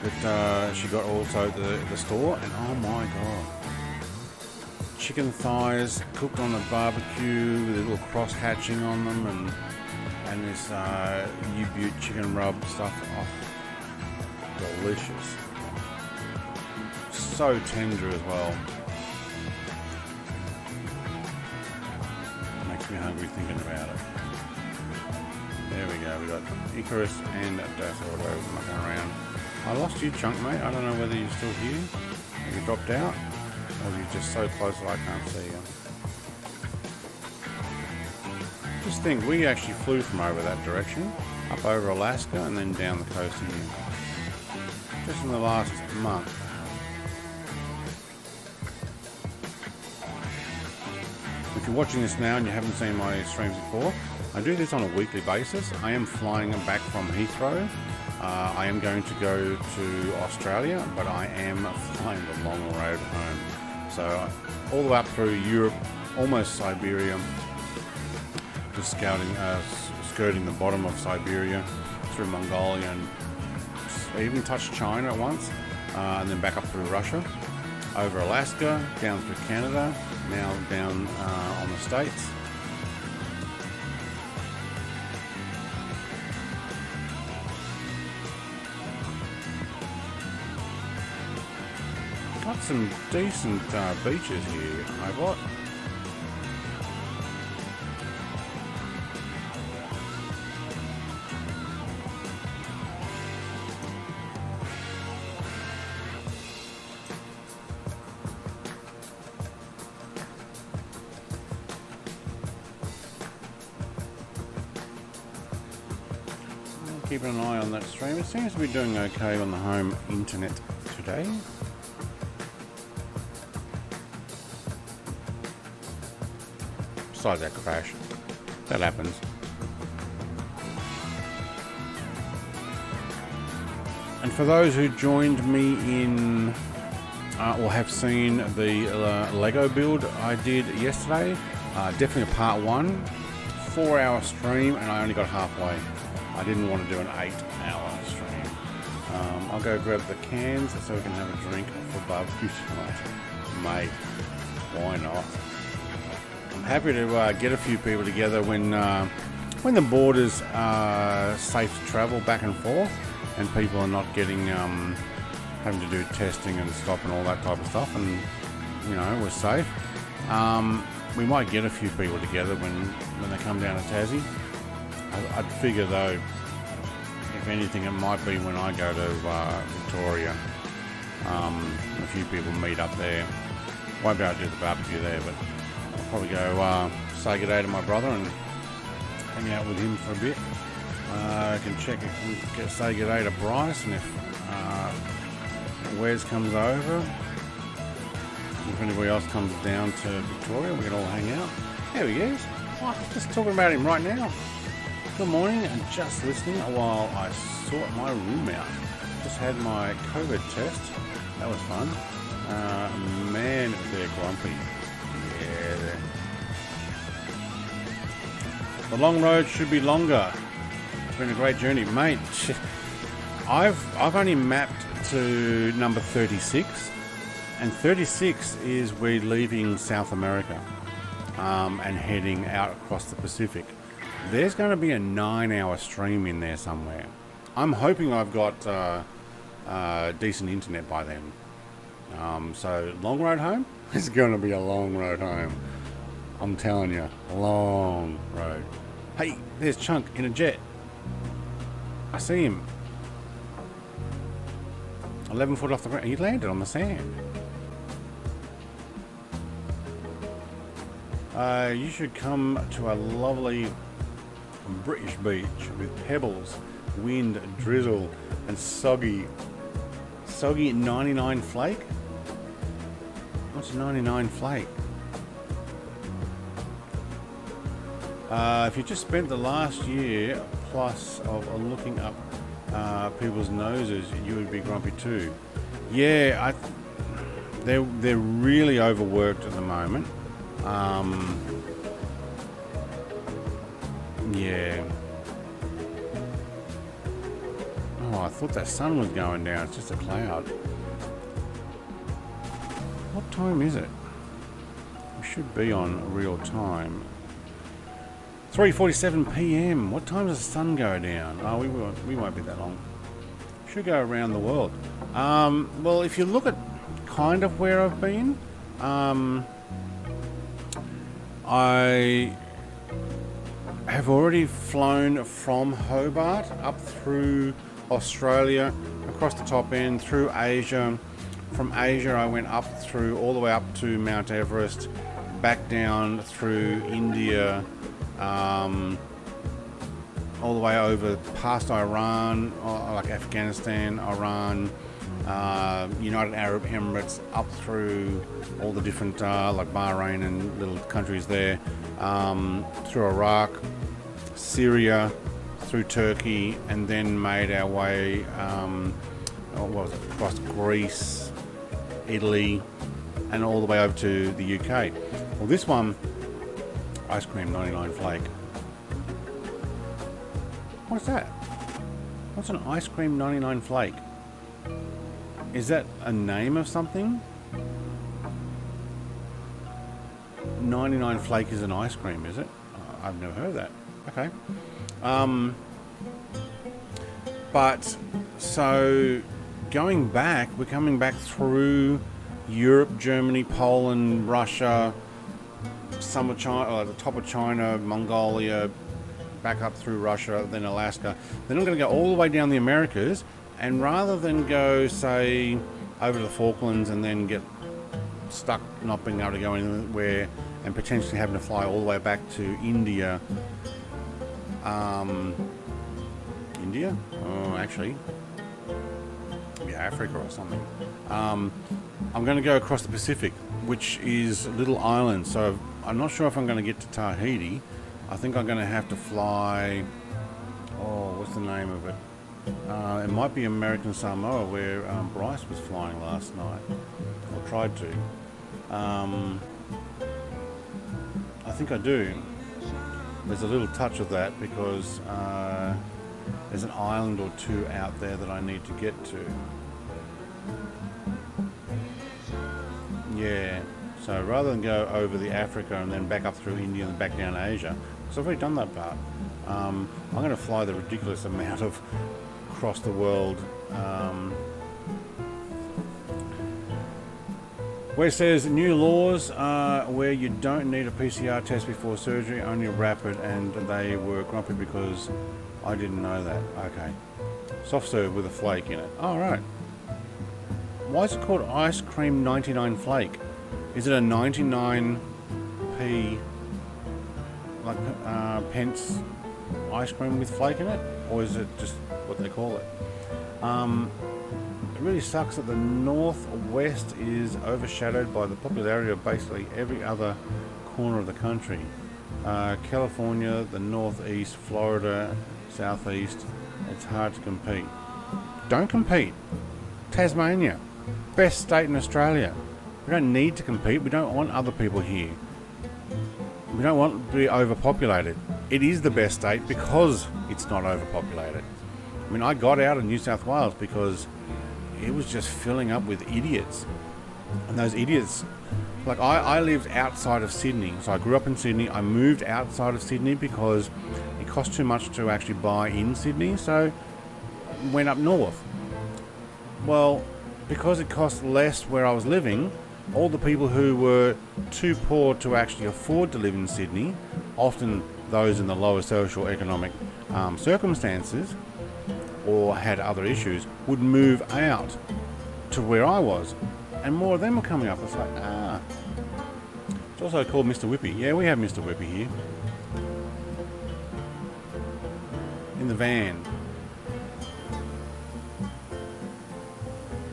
that she got also at the store, and oh my god, chicken thighs cooked on a barbecue with a little cross hatching on them, and this U-Butte chicken rub stuff. Oh, delicious, so tender as well. Makes me hungry thinking about it. There we go, we got Icarus and Dassault mucking around. I lost you, Chunk, mate. I don't know whether you're still here, or you dropped out, or you're just so close that I can't see you. Just think, we actually flew from over that direction, up over Alaska, and then down the coast here. Just in the last month. If you're watching this now and you haven't seen my streams before, I do this on a weekly basis. I am flying back from Heathrow. I am going to go to Australia, but I am flying the long road home. So all the way up through Europe, almost Siberia, just skirting the bottom of Siberia, through Mongolia, and even touched China at once, and then back up through Russia, over Alaska, down through Canada, now down on the States. Got some decent beaches here, I bought. Keeping an eye on that stream. It seems to be doing okay on the home internet today. Besides that crash. That happens. And for those who joined me in or have seen the Lego build I did yesterday, definitely a part 1, 4-hour stream, and I only got halfway. I didn't want to do an 8-hour stream. I'll go grab the cans so we can have a drink for barbecue tonight. Mate, why not? I'm happy to get a few people together when the borders are safe to travel back and forth, and people are not getting having to do testing and stop and all that type of stuff, and you know, we're safe. We might get a few people together when they come down to Tassie. I'd figure though, if anything, it might be when I go to Victoria. A few people meet up there. Won't be able to do the barbecue there, but I'll probably go say good day to my brother and hang out with him for a bit. I can check if say good day to Bryce, and if Wes comes over, if anybody else comes down to Victoria, we can all hang out. There he is. Oh, I'm just talking about him right now. Good morning, and just listening while I sort my room out. Just had my COVID test. That was fun. Man, they're grumpy. Yeah. The long road should be longer. It's been a great journey, mate. I've only mapped to number 36, and 36 is we're leaving South America and heading out across the Pacific. There's going to be a 9-hour stream in there somewhere. I'm hoping I've got decent internet by then. So long road home? It's going to be a long road home. I'm telling you, long road. Hey, there's Chunk in a jet. I see him. 11 foot off the ground. He landed on the sand. You should come to a lovely British beach with pebbles, wind, drizzle, and soggy 99 flake. What's 99 flake? If you just spent the last year plus of looking up people's noses, you would be grumpy too. Yeah, They're really overworked at the moment. Yeah. Oh, I thought that sun was going down. It's just a cloud. What time is it? We should be on real time. 3:47 p.m. What time does the sun go down? Oh, we won't be that long. Should go around the world. Well, if you look at kind of where I've been, I have already flown from Hobart up through Australia, across the top end, through Asia. From Asia, I went up through, all the way up to Mount Everest, back down through India, all the way over past Iran, like Afghanistan, Iran, United Arab Emirates, up through all the different like Bahrain and little countries there, through Iraq, Syria, through Turkey, and then made our way across Greece, Italy, and all the way over to the UK. Well, this one, ice cream 99 flake. What's that? What's an ice cream 99 flake? Is that a name of something? 99 flake is an ice cream, is it? I've never heard of that. Okay. But so going back, we're coming back through Europe, Germany, Poland, Russia, some of China, the top of China, Mongolia, back up through Russia, then Alaska. Then I'm going to go all the way down the Americas, and rather than go, say, over to the Falklands and then get stuck not being able to go anywhere and potentially having to fly all the way back to India. India? Oh, actually, yeah, Africa or something. I'm going to go across the Pacific, which is little islands. So I'm not sure if I'm going to get to Tahiti. I think I'm going to have to fly. Oh, what's the name of it? It might be American Samoa, where Bryce was flying last night, or tried to. I think I do. There's a little touch of that because there's an island or two out there that I need to get to. Yeah, so rather than go over the Africa and then back up through India and back down Asia, because I've already done that part, I'm going to fly the ridiculous amount of across the world. Where it says new laws where you don't need a PCR test before surgery, only rapid, and they were grumpy because I didn't know that. Okay. Soft serve with a flake in it. Oh, right. Why is it called ice cream 99 flake? Is it a 99p like pence ice cream with flake in it, or is it just what they call it? It really sucks that the northwest is overshadowed by the popularity of basically every other corner of the country. California, the northeast, Florida, southeast. It's hard to compete. Don't compete. Tasmania, best state in Australia. We don't need to compete. We don't want other people here. We don't want to be overpopulated. It is the best state because it's not overpopulated. I mean, I got out of New South Wales because it was just filling up with idiots. And those idiots, like I lived outside of Sydney. So I grew up in Sydney. I moved outside of Sydney because it cost too much to actually buy in Sydney. So went up north. Well, because it cost less where I was living, all the people who were too poor to actually afford to live in Sydney, often those in the lower social economic circumstances, or had other issues, would move out to where I was, and more of them were coming up. It's like, It's also called Mr. Whippy. Yeah, we have Mr. Whippy here in the van.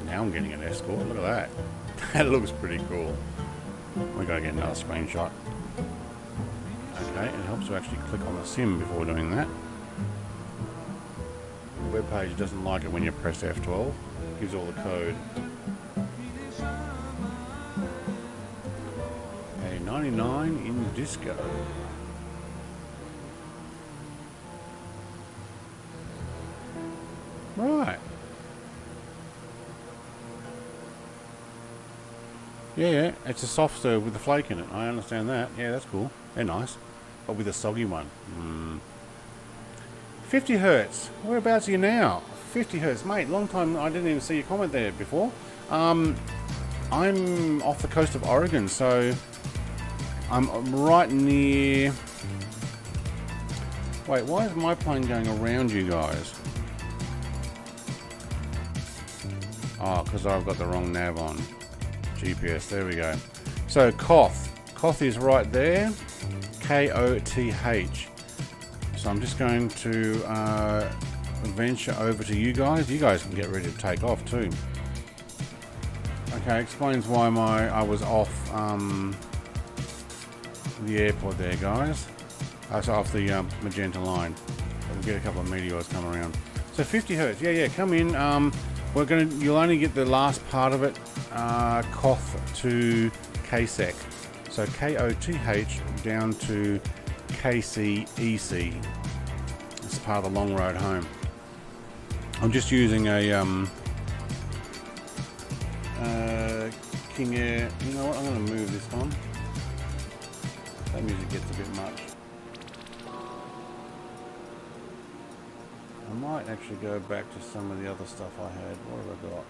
Now I'm getting an escort. Look at that. That looks pretty cool. We gotta get another screenshot. Okay, it helps to actually click on the sim before doing that. The web page doesn't like it when you press F12. It gives all the code. $129 in disco. Right. Yeah, it's a soft serve with the flake in it. I understand that. Yeah, that's cool. They're nice. But with a soggy one. 50 hertz. Whereabouts are you now? 50 hertz. Mate, long time. I didn't even see your comment there before. I'm off the coast of Oregon, so I'm right near... Wait, why is my plane going around you guys? Oh, because I've got the wrong nav on. GPS, there we go. So KOTH. KOTH is right there. KOTH. So I'm just going to venture over to you guys. You guys can get ready to take off too. Okay, explains why I was off the airport there, guys. So off the magenta line. We'll get a couple of meteors come around. So 50 hertz. Yeah, come in. You'll only get the last part of it. KOTH to KCEC. So KOTH down to KCEC. It's part of the long road home. I'm just using a King Air. You know what? I'm going to move this one. That music gets a bit much. I might actually go back to some of the other stuff I had. What have I got?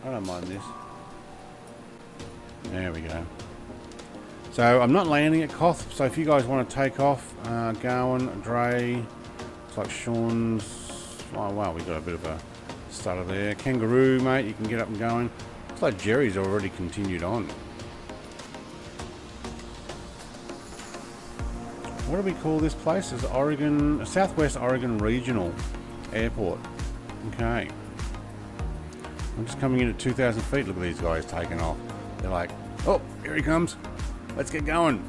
I don't mind this. There we go. So I'm not landing at KOTH, so if you guys want to take off, Gowan, Dre, looks like Sean's, oh wow, we got a bit of a stutter there. Kangaroo, mate, you can get up and going. Looks like Jerry's already continued on. What do we call this place? It's Oregon, Southwest Oregon Regional Airport. Okay. I'm just coming in at 2,000 feet. Look at these guys taking off. They're like, oh, here he comes. Let's get going.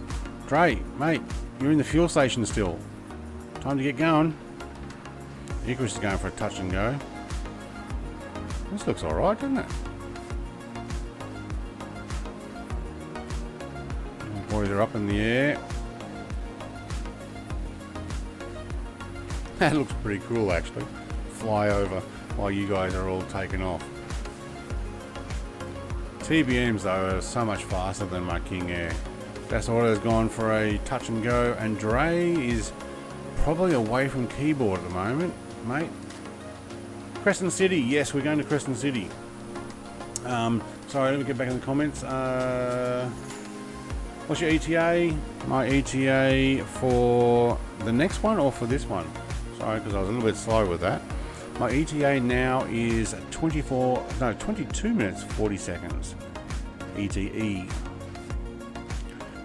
Dre, mate, you're in the fuel station still. Time to get going. Icarus is going for a touch and go. This looks alright, doesn't it? Boys are up in the air. That looks pretty cool, actually. Fly over while you guys are all taking off. TBMs, though, are so much faster than my King Air. Das Auto's gone for a touch and go, and Dre is probably away from keyboard at the moment, mate. Crescent City, yes, we're going to Crescent City. Sorry, let me get back in the comments. What's your ETA? My ETA for the next one or for this one? Sorry, because I was a little bit slow with that. My ETA now is 22 minutes 40 seconds. ETE.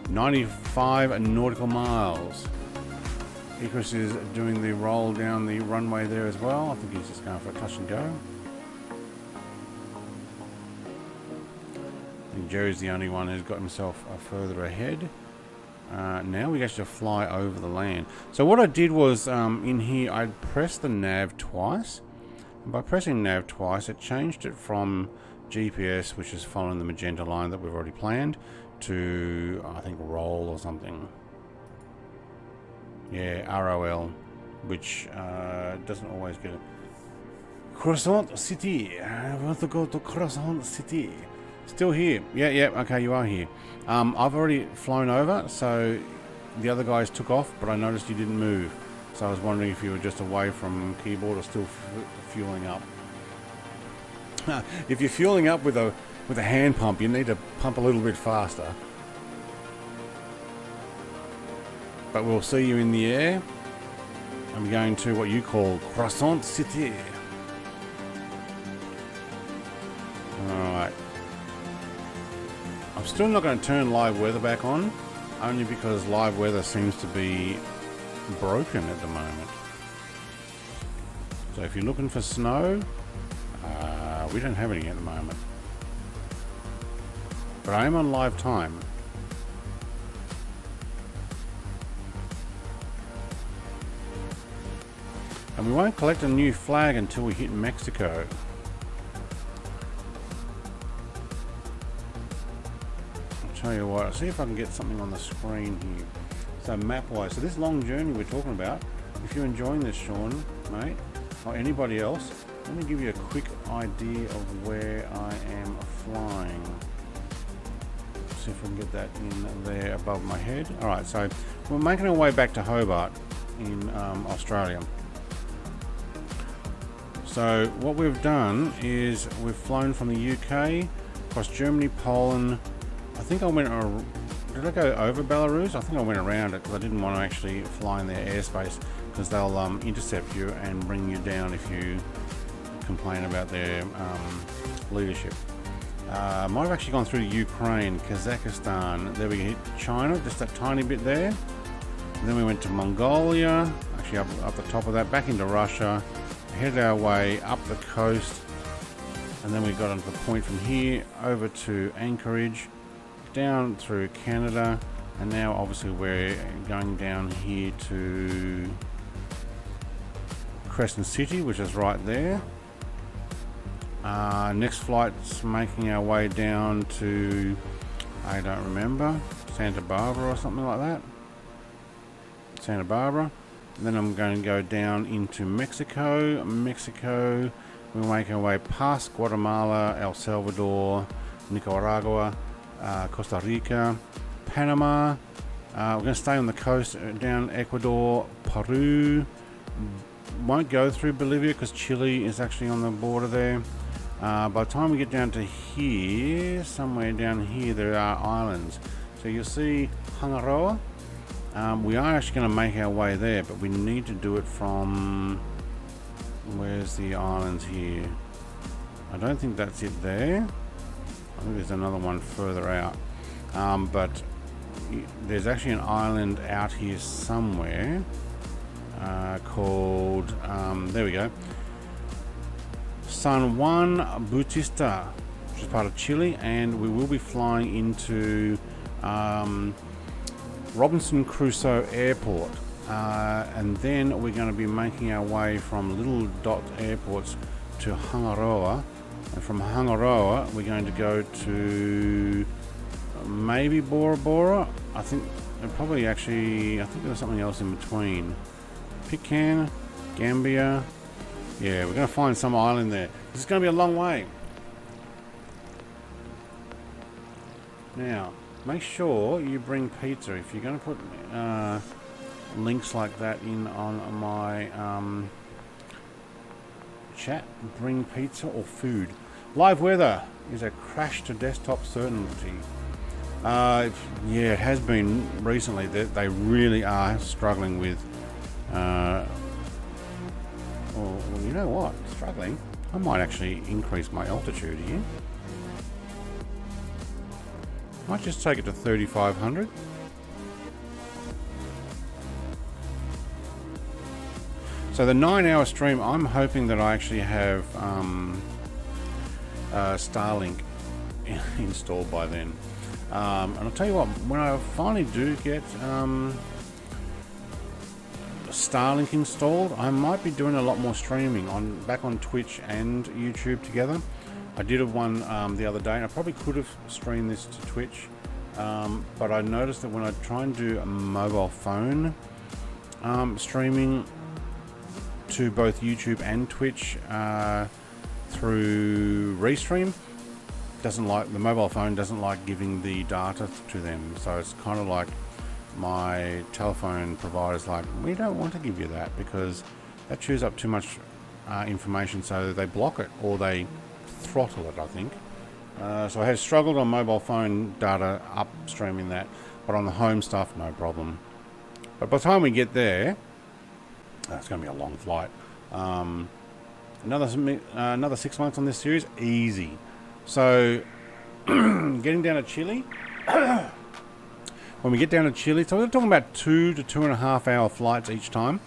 95 nautical miles. Icarus is doing the roll down the runway there as well. I think he's just going for a touch and go. I think Jerry's the only one who's got himself further ahead. Now we actually fly over the land. So what I did was in here I pressed the nav twice, and by pressing nav twice it changed it from GPS, which is following the magenta line that we've already planned, to I think roll or something. Yeah, ROL, which doesn't always get it. Crescent City. I want to go to Crescent City. Still here. Yeah, okay, you are here. I've already flown over, so the other guys took off, but I noticed you didn't move. So I was wondering if you were just away from keyboard or still fueling up. If you're fueling up with a hand pump, you need to pump a little bit faster. But we'll see you in the air. I'm going to what you call Crescent City. Alright. I'm still not going to turn live weather back on, only because live weather seems to be broken at the moment. So if you're looking for snow, we don't have any at the moment. But I am on live time. And we won't collect a new flag until we hit Mexico. tell you what, I'll see if I can get something on the screen here. So map-wise, so this long journey we're talking about, if you're enjoying this, Sean, mate, or anybody else, let me give you a quick idea of where I am flying. See if we can get that in there above my head. Alright, so we're making our way back to Hobart in Australia. So what we've done is we've flown from the UK across Germany, Poland. I think I went, did I go over Belarus? I think I went around it because I didn't want to actually fly in their airspace, because they'll intercept you and bring you down if you complain about their leadership. Might have actually gone through Ukraine, Kazakhstan, there we hit China, just that tiny bit there. And then we went to Mongolia, actually up the top of that, back into Russia, headed our way up the coast, and then we got onto the point from here over to Anchorage, down through Canada, and now obviously we're going down here to Crescent City, which is right there. Next flight's making our way down to, I don't remember, Santa Barbara or something like that. Santa Barbara. And then I'm going to go down into Mexico. We'll make our way past Guatemala, El Salvador, Nicaragua, Costa Rica, Panama. We're going to stay on the coast down Ecuador, Peru. Won't go through Bolivia because Chile is actually on the border there. By the time we get down to here, somewhere down here, there are islands. So you'll see Hangaroa. We are actually going to make our way there, but we need to do it from, where's the islands here? I don't think that's it there. I think there's another one further out. But there's actually an island out here somewhere called, there we go, San Juan Bautista, which is part of Chile, and we will be flying into Robinson Crusoe Airport, and then we're going to be making our way from little dot airports to Hangaroa, and from Hangaroa we're going to go to maybe Bora Bora. I think probably actually, I think there was something else in between. Pitcairn, Gambia. Yeah, we're going to find some island there. This is going to be a long way. Now, make sure you bring pizza. If you're going to put links like that in on my chat, bring pizza or food. Live weather is a crash to desktop certainty. Yeah, it has been recently. They really are struggling with well, you know what? Struggling. I might actually increase my altitude here. Might just take it to 3,500. So the 9-hour stream, I'm hoping that I actually have Starlink installed by then. And I'll tell you what, when I finally do get Starlink installed, I might be doing a lot more streaming back on Twitch and YouTube together. I did one the other day, and I probably could have streamed this to Twitch, but I noticed that when I try and do a mobile phone streaming to both YouTube and Twitch through Restream, the mobile phone doesn't like giving the data to them. So it's kind of like my telephone provider's like, we don't want to give you that because that chews up too much information, so they block it or they throttle it, I think. So I have struggled on mobile phone data upstreaming that, but on the home stuff, no problem. But by the time we get there, it's going to be a long flight. Another 6 months on this series, easy. So getting down to Chile, when we get down to Chile, so we're talking about 2 to 2.5 hour flights each time,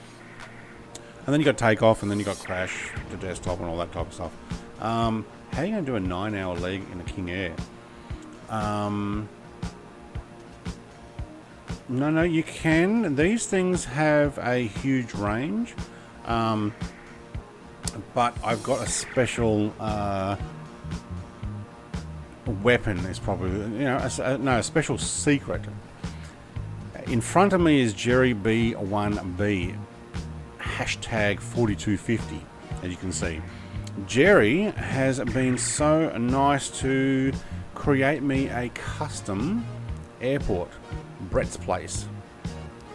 and then you got take off, and then you got crash to desktop and all that type of stuff. How are you going to do a 9-hour leg in a King Air? No, you can. These things have a huge range, but I've got a special weapon is probably, you know, a special secret. In front of me is Jerry B1B, hashtag 4250, as you can see. Jerry has been so nice to create me a custom airport, Brett's Place.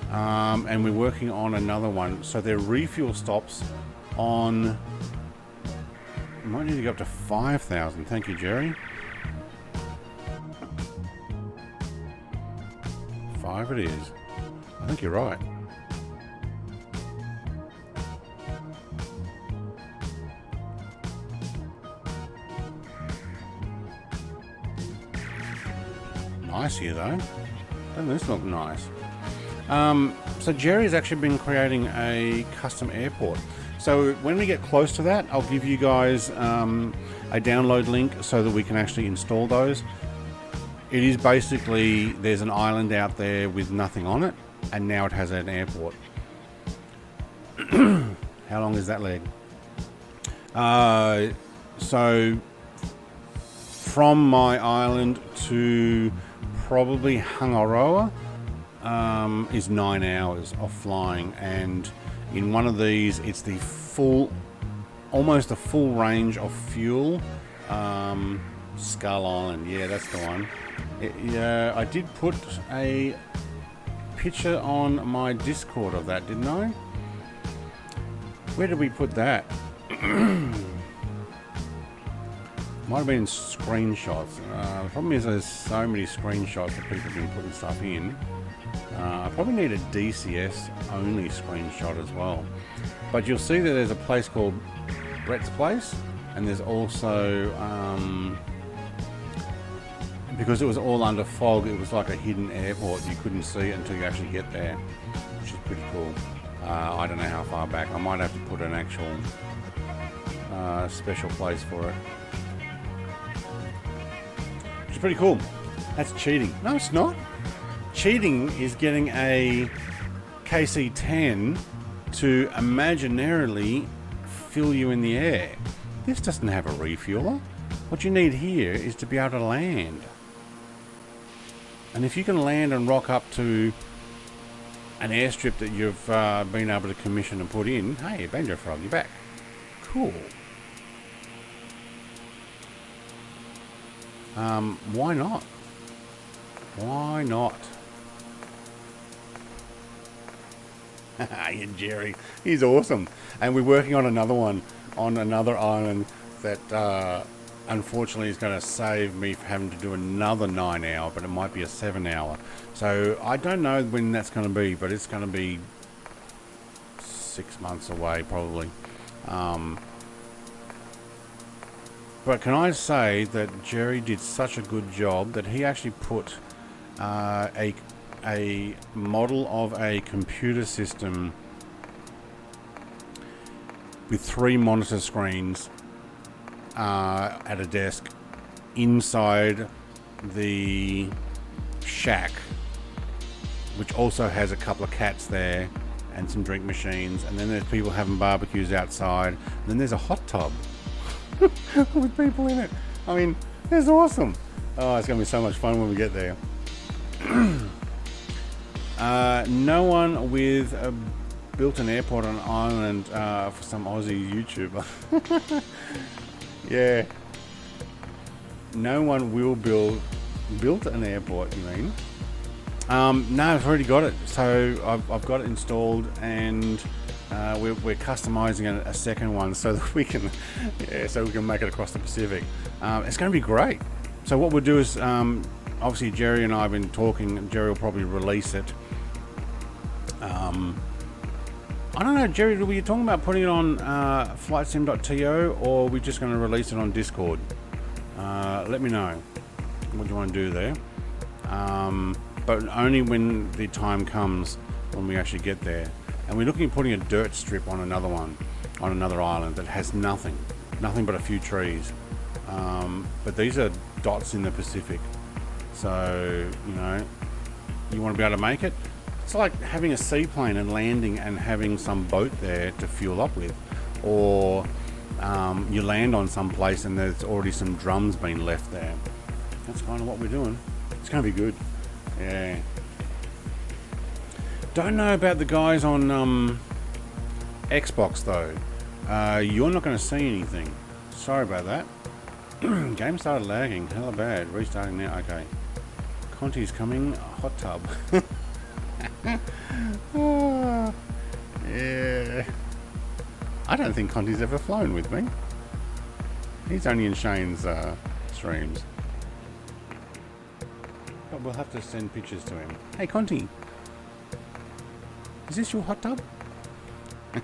And we're working on another one. So their refuel stops on, might need to go up to 5,000. Thank you, Jerry. 5 it is. I think you're right. Nice here though. Doesn't this look nice? So Jerry's actually been creating a custom airport. So when we get close to that, I'll give you guys a download link so that we can actually install those. It is basically, there's an island out there with nothing on it, and now it has an airport. How long is that leg? So from my island to probably Hangaroa is 9 hours of flying, and in one of these it's the full, almost a full range of fuel. Skull Island, yeah, that's the one. Yeah, I did put a picture on my Discord of that, didn't I? Where did we put that? Might have been screenshots. The problem is there's so many screenshots that people have been putting stuff in. I probably need a DCS only screenshot as well. But you'll see that there's a place called Brett's Place, and there's also, because it was all under fog, it was like a hidden airport. You couldn't see it until you actually get there, which is pretty cool. I don't know how far back. I might have to put an actual special place for it. Which is pretty cool. That's cheating. No, it's not. Cheating is getting a KC-10 to imaginarily fill you in the air. This doesn't have a refueler. What you need here is to be able to land. And if you can land and rock up to an airstrip that you've been able to commission and put in, hey, Banjo Frog, you're back. Cool. Why not? Why not? Yeah, Jerry, he's awesome. And we're working on another one on another island that unfortunately is going to save me from having to do another 9 hour, but it might be a 7 hour. So I don't know when that's going to be, but it's going to be 6 months away probably. But can I say that Jerry did such a good job that he actually put a model of a computer system with 3 monitor screens at a desk inside the shack, which also has a couple of cats there and some drink machines, and then there's people having barbecues outside, and then there's a hot tub with people in it. I mean, it's awesome. Oh, it's gonna be so much fun when we get there. No one with built an airport on an island for some Aussie YouTuber. Yeah. No one will built an airport, you mean? No, I've already got it. So I've got it installed, and we're customizing a second one so that we can, so we can make it across the Pacific. It's going to be great. So what we'll do is, obviously Jerry and I have been talking. Jerry will probably release it. I don't know, Jerry, were you talking about putting it on flightsim.to, or are we just going to release it on Discord? Let me know what you want to do there. But only when the time comes, when we actually get there. And we're looking at putting a dirt strip on another one, on another island that has nothing but a few trees. But these are dots in the Pacific. So, you know, you want to be able to make it. It's like having a seaplane and landing and having some boat there to fuel up with. Or you land on some place and there's already some drums being left there. that's kind of what we're doing. It's going to be good. Yeah. Don't know about the guys on Xbox though. You're not going to see anything. Sorry about that. Game started lagging. Hella bad. Restarting now. Okay. Conti's coming. Hot tub. Oh, yeah. I don't think Conti's ever flown with me. He's only in Shane's streams. But we'll have to send pictures to him. Hey Conti, is this your hot tub?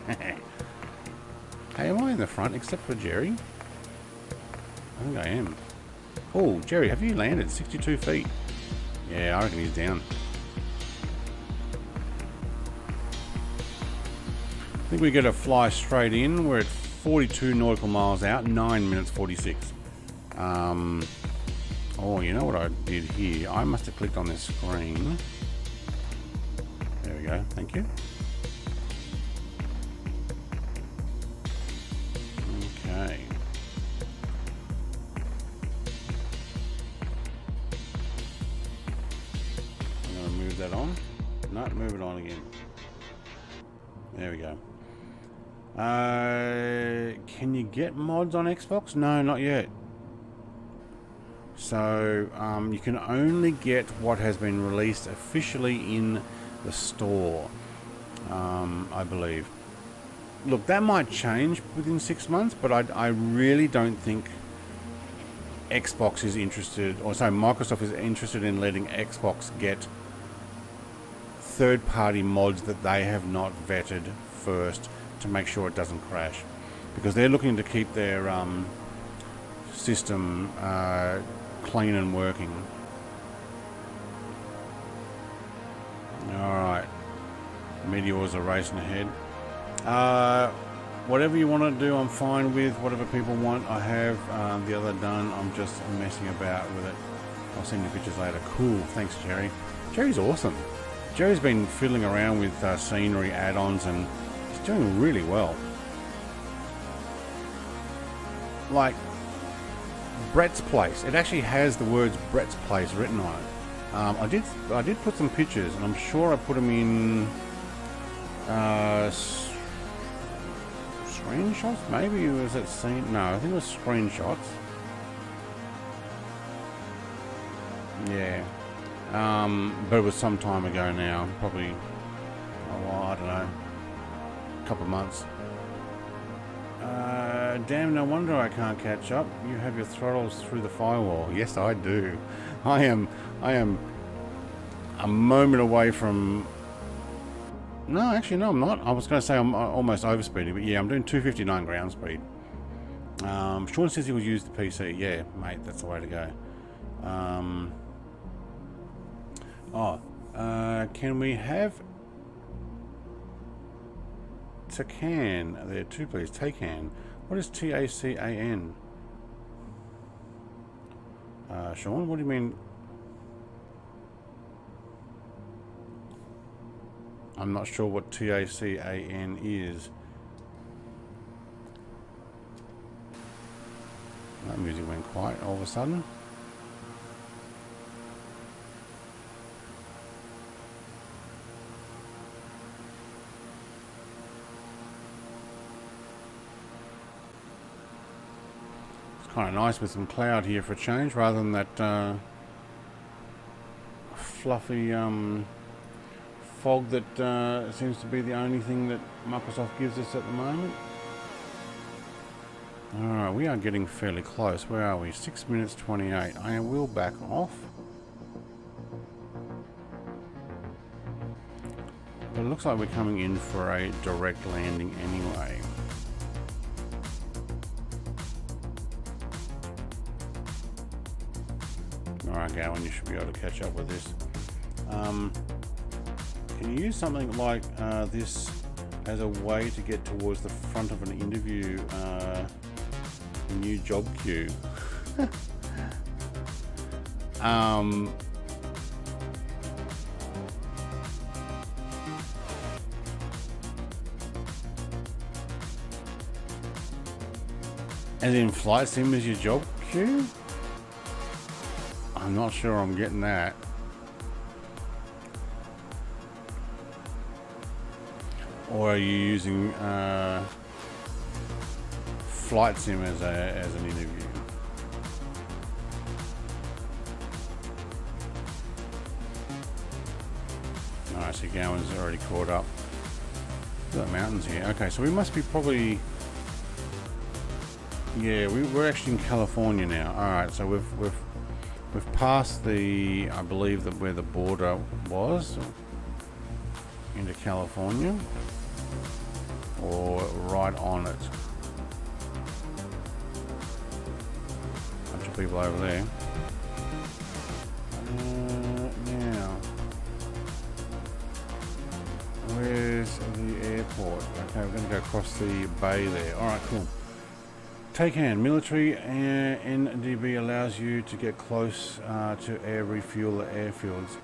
Hey, am I in the front except for Jerry? I think I am. Oh, Jerry, have you landed 62 feet? Yeah, I reckon he's down. I think we get to fly straight in. We're at 42 nautical miles out, 9 minutes 46. Oh, you know what I did here? I must have clicked on this screen. There we go, thank you. Okay. I'm going to move that on. No, move it on again. There we go. Can you get mods on Xbox? No, not yet. So you can only get what has been released officially in the store, I believe. Look, that might change within 6 months, but I really don't think Xbox is interested, or sorry, Microsoft is interested in letting Xbox get third-party mods that they have not vetted first to make sure it doesn't crash, because they're looking to keep their system clean and working. Alright, meteors are racing ahead. Whatever you want to do, I'm fine with. Whatever people want, I have the other done. I'm just messing about with it. I'll send you pictures later. Cool, thanks Jerry. Jerry's awesome. Jerry's been fiddling around with scenery add-ons and he's doing really well. Like Brett's Place, it actually has the words Brett's Place written on it. I did put some pictures, and I'm sure I put them in screenshots. Maybe was it scene? No, I think it was screenshots. Yeah, but it was some time ago now. Probably, oh, I don't know, a couple of months. Damn, no wonder I can't catch up. You have your throttles through the firewall. Yes, I do. I am a moment away from... No, actually, no, I'm not. I was going to say I'm almost overspeeding, but yeah, I'm doing 259 ground speed. Sean says he will use the PC. Yeah, mate, that's the way to go. Can we have Tacan there too, please? Tacan. What is T-A-C-A-N? Sean, what do you mean? I'm not sure what T-A-C-A-N is. That music went quiet all of a sudden. Kind of nice with some cloud here for a change, rather than that fluffy fog that seems to be the only thing that Microsoft gives us at the moment. Alright, we are getting fairly close. Where are we? 6 minutes 28. I will back off. But it looks like we're coming in for a direct landing anyway. Alright, Gowan, you should be able to catch up with this. Can you use something like this as a way to get towards the front of an interview, new job queue? As in flight sim as your job queue? I'm not sure I'm getting that. Or are you using Flight Sim as an interview? Nice, the Gowan's already caught up. We've got mountains here. Okay, so we must be probably... Yeah, we're actually in California now. Alright, so we've passed the... I believe that where the border was into California. Or right on it. Bunch of people over there. Now, where's the airport? Okay, we're going to go across the bay there. Alright, cool. Take hand. Military NDB allows you to get close to air refuel airfields.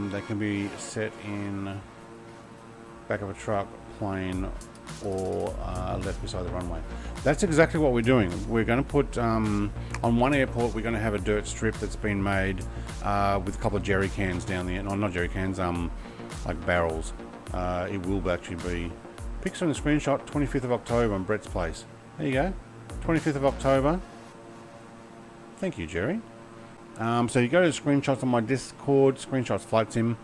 They can be set in back of a truck, plane, or left beside the runway. That's exactly what we're doing. We're going to put on one airport, we're going to have a dirt strip that's been made with a couple of jerry cans down there. No, not jerry cans, like barrels. It will actually be picture on the screenshot. 25th of October on Brett's place. There you go, 25th of October. Thank you, Jerry. So you go to the screenshots on my Discord, screenshots Flight Sim.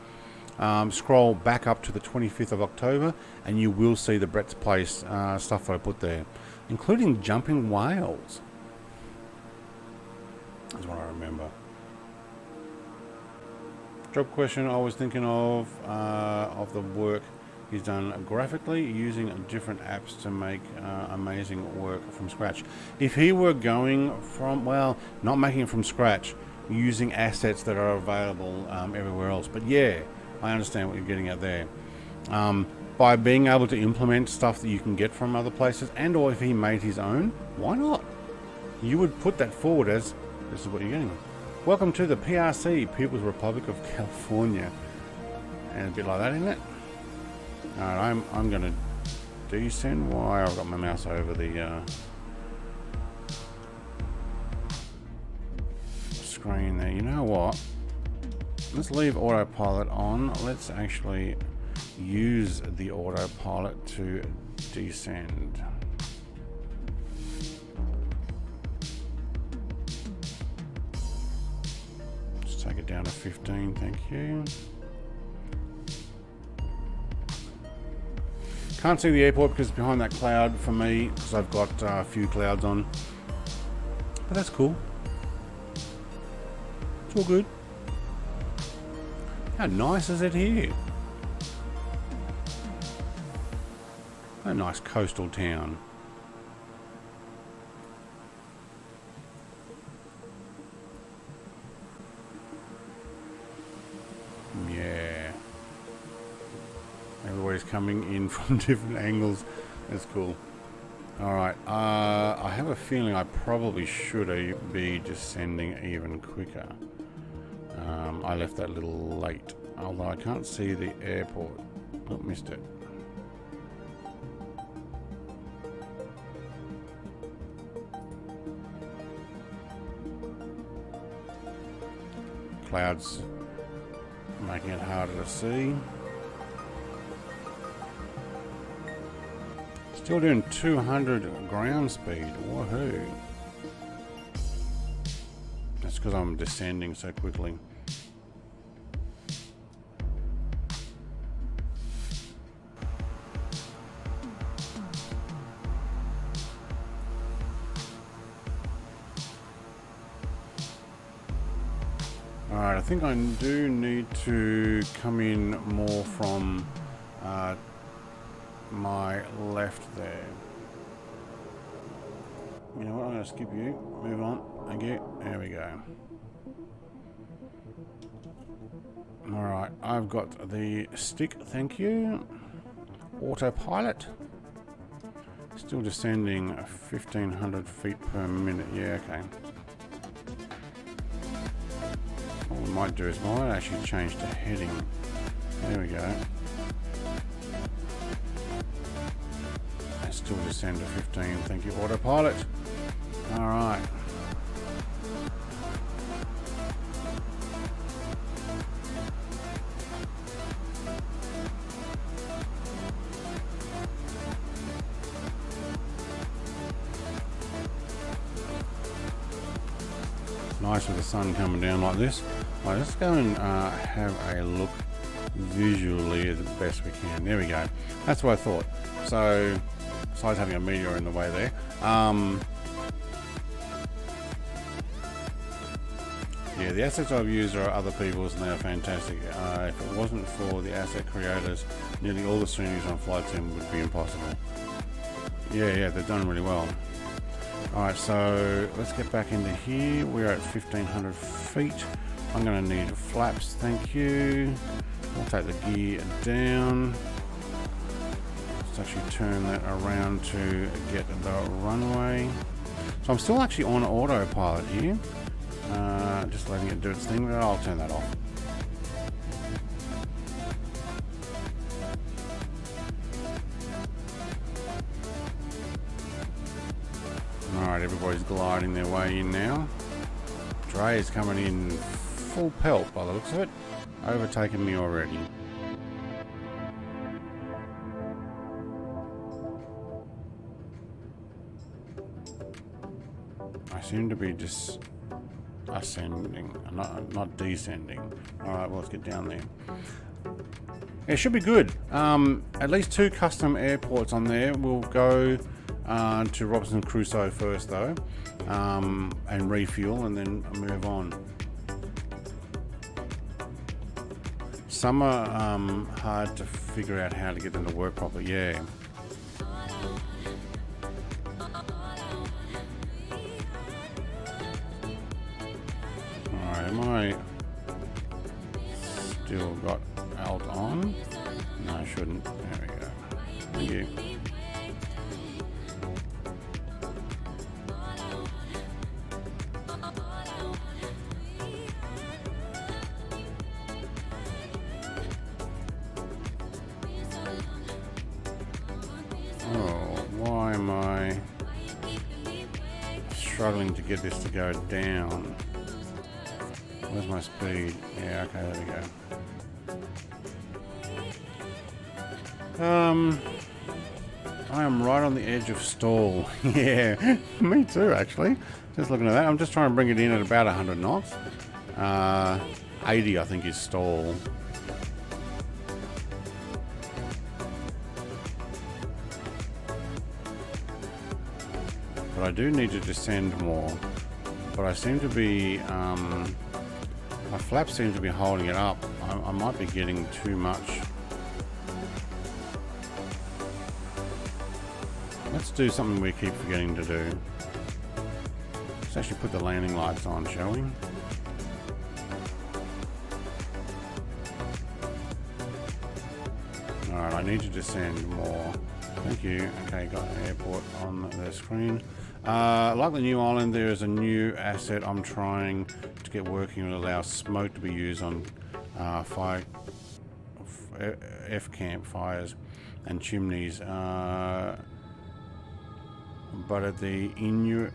Scroll back up to the 25th of October and you will see the Brett's Place stuff that I put there, including jumping whales. That's what I remember. Job question I was thinking of the work he's done graphically using different apps to make amazing work from scratch. If he were going from, well, not making it from scratch, using assets that are available everywhere else. But yeah, I understand what you're getting at there. By being able to implement stuff that you can get from other places, and or if he made his own, why not? You would put that forward as, this is what you're getting. Welcome to the PRC, People's Republic of California. And a bit like that, isn't it? Alright, I'm going to descend. Why? I've got my mouse over the screen there. You know what? Let's leave autopilot on. Let's actually use the autopilot to descend. Let's take it down to 15, thank you. Can't see the airport because it's behind that cloud for me, because I've got a few clouds on. But that's cool. It's all good. How nice is it here? A nice coastal town. Yeah. Everybody's coming in from different angles. That's cool. Alright, I have a feeling I probably should be descending even quicker. I left that a little late, although I can't see the airport. Oh, missed it. Clouds making it harder to see. Still doing 200 ground speed. Woohoo! That's because I'm descending so quickly. Alright, I think I do need to come in more from my left there. You know what, I'm going to skip you. Move on. Thank you. There we go. Alright, I've got the stick, thank you. Autopilot. Still descending 1,500 feet per minute. Yeah, okay. What we might do is we might actually change to heading. There we go. I still descend to 15. Thank you, autopilot. Alright. Nice with the sun coming down like this. Right, let's go and have a look visually as best we can. There we go. That's what I thought. So, besides having a meteor in the way there, yeah, the assets I've used are other people's and they are fantastic. If it wasn't for the asset creators, nearly all the sceneries on Flight Sim would be impossible. Yeah, they've done really well. Alright, so let's get back into here. We're at 1500 feet. I'm going to need flaps, thank you. I'll take the gear down. Let's actually turn that around to get the runway. So I'm still actually on autopilot here. Just letting it do its thing, but I'll turn that off. Alright, everybody's gliding their way in now. Dre is coming in full pelt by the looks of it. Overtaken me already. I seem to be just ascending, not descending. Alright, well, let's get down there. It should be good. At least 2 custom airports on there. We'll go to Robinson Crusoe first though, and refuel and then move on. Some are hard to figure out how to get them to work properly. Yeah. Alright, am I still got alt on? No, I shouldn't. There we go. Thank you. Struggling to get this to go down. Where's my speed? Yeah, okay, there we go. I am right on the edge of stall. Yeah, me too actually. Just looking at that, I'm just trying to bring it in at about 100 knots. 80 I think is stall. But I do need to descend more. But I seem to be, my flaps seem to be holding it up. I might be getting too much. Let's do something we keep forgetting to do. Let's actually put the landing lights on, shall we? Alright, I need to descend more. Thank you. Okay, got an airport on the screen. Like the new island, there is a new asset I'm trying to get working to allow smoke to be used on F-camp fires and chimneys. But at the Inuit,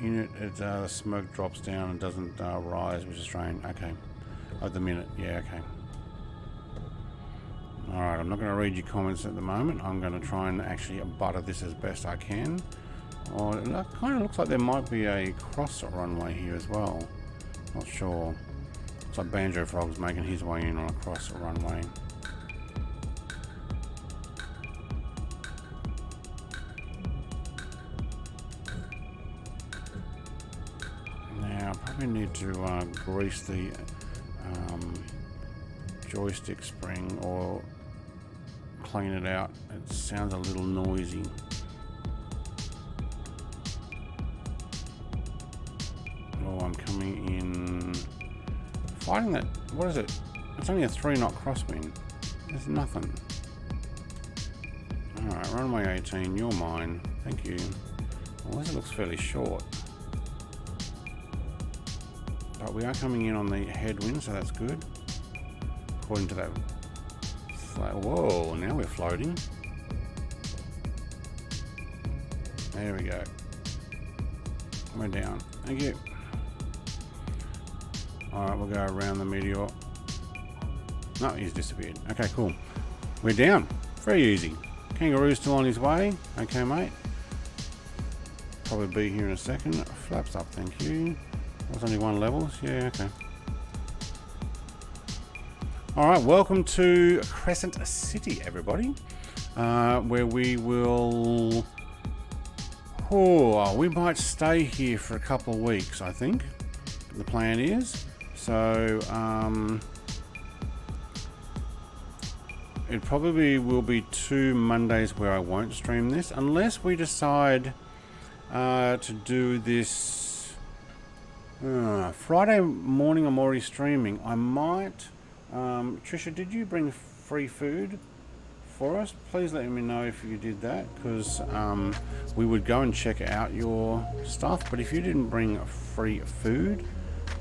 the smoke drops down and doesn't rise, which is strange. Okay, at the minute, yeah, okay. Alright, I'm not going to read your comments at the moment. I'm going to try and actually butter this as best I can. Oh, it kind of looks like there might be a cross runway here as well. Not sure. It's like Banjo Frog's making his way in on a cross runway. Now, I probably need to grease the joystick spring or clean it out. It sounds a little noisy. Oh, I'm coming in. Fighting that. What is it? It's only a 3-knot crosswind. There's nothing. Alright, runway 18, you're mine. Thank you. Well, this looks fairly short. But we are coming in on the headwind, so that's good. According to that. Whoa, now we're floating. There we go. We're down. Thank you. Alright, we'll go around the meteor. No, he's disappeared. Okay, cool. We're down. Very easy. Kangaroo's still on his way. Okay, mate. Probably be here in a second. Flaps up, thank you. That's only one level. Yeah, okay. All right, welcome to Crescent City, everybody, where we will... Oh, we might stay here for a couple of weeks, I think. The plan is. So, it probably will be 2 Mondays where I won't stream this, unless we decide to do this Friday morning. I'm already streaming. I might... Trisha, did you bring free food for us? Please let me know if you did that, because we would go and check out your stuff. But if you didn't bring free food,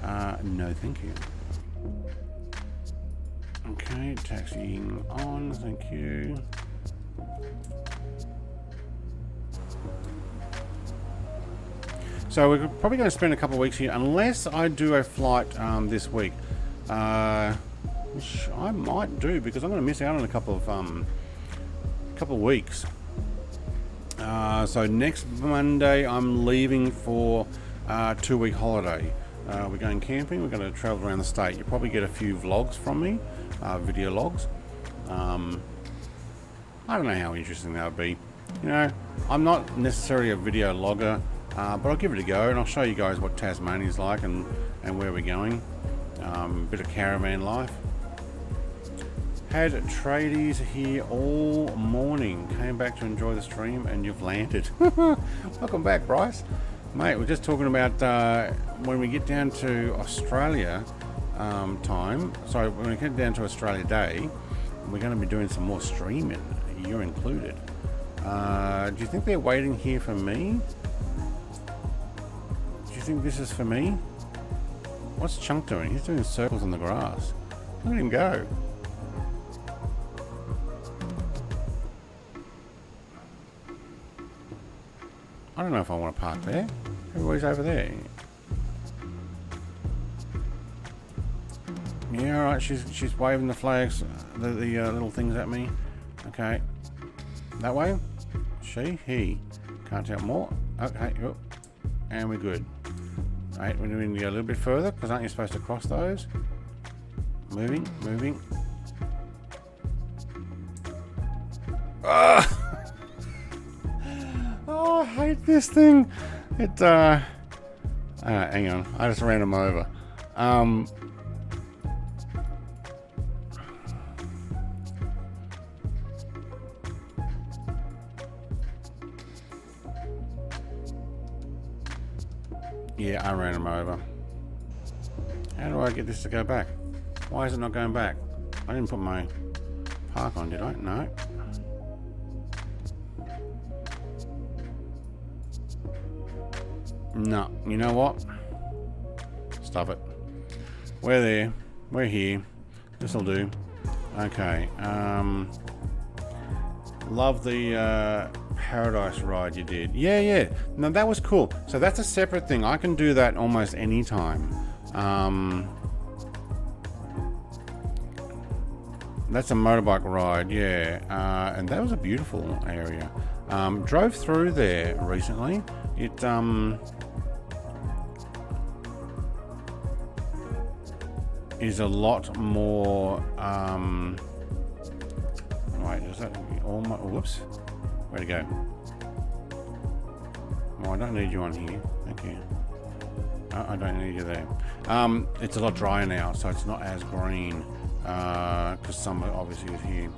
no thank you. Okay, taxiing on, thank you. So we're probably going to spend a couple of weeks here, unless I do a flight this week, which I might do, because I'm going to miss out on a couple of weeks. So next Monday I'm leaving for a 2-week holiday. We're going camping. We're going to travel around the state. You'll probably get a few vlogs from me, video logs. I don't know how interesting that would be. You know, I'm not necessarily a video logger, but I'll give it a go, and I'll show you guys what Tasmania's like and where we're going. A bit of caravan life. Had tradies here all morning. Came back to enjoy the stream, and you've landed. Welcome back, Bryce. Mate, we're just talking about when we get down to Australia time. Sorry, when we get down to Australia Day, we're going to be doing some more streaming. You're included. Do you think they're waiting here for me? Do you think this is for me? What's Chunk doing? He's doing circles on the grass. Look at him go. I don't know if I want to park there. Everybody's over there. Yeah, alright, she's waving the flags, the little things at me. Okay. That way? She? He? Can't tell more. Okay, oh. And we're good. Right, we're going to go a little bit further, because aren't you supposed to cross those? Moving, moving. Ah! Oh, I hate this thing. It, hang on. I just ran him over. Yeah, I ran him over. How do I get this to go back? Why is it not going back? I didn't put my park on, did I? No. No, you know what? Stop it. We're there. We're here. This'll do. Okay. Love the Paradise ride you did. Yeah, yeah. No, that was cool. So that's a separate thing. I can do that almost any time. That's a motorbike ride, yeah. And that was a beautiful area. Drove through there recently. It is a lot more wait, is that all my whoops, where'd it go? Oh, I don't need you on here, thank you. I don't need you there. It's a lot drier now, so it's not as green, because summer obviously is here.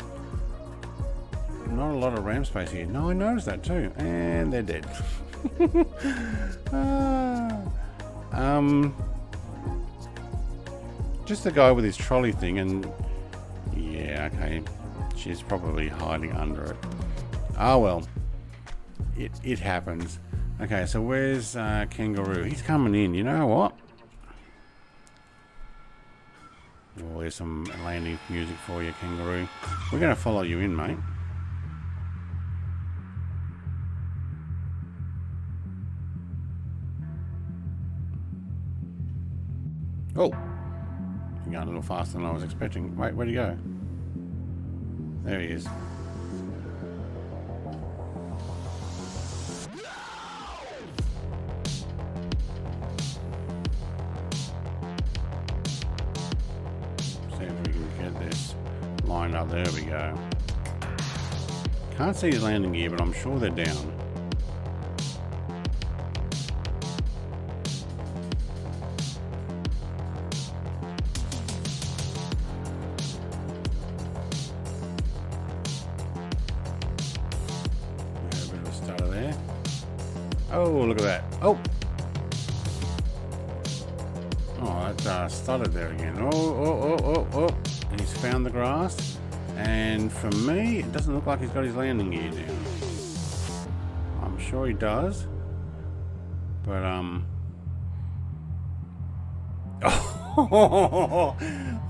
Not a lot of RAM space here. No, I noticed that too. And they're dead. Just the guy with his trolley thing, and yeah, okay, she's probably hiding under it. Oh well, it happens. Okay, so where's Kangaroo? He's coming in. You know what? Oh, there's some landing music for you, Kangaroo. We're going to follow you in, mate. Oh, you're going a little faster than I was expecting. Wait, where'd he go? There he is. stand up. There we go. Can't see his landing gear, but I'm sure they're down. Oh, look at that. Oh! Oh, that stuttered there again. Oh. He's found the grass. And for me, it doesn't look like he's got his landing gear down. I'm sure he does. But,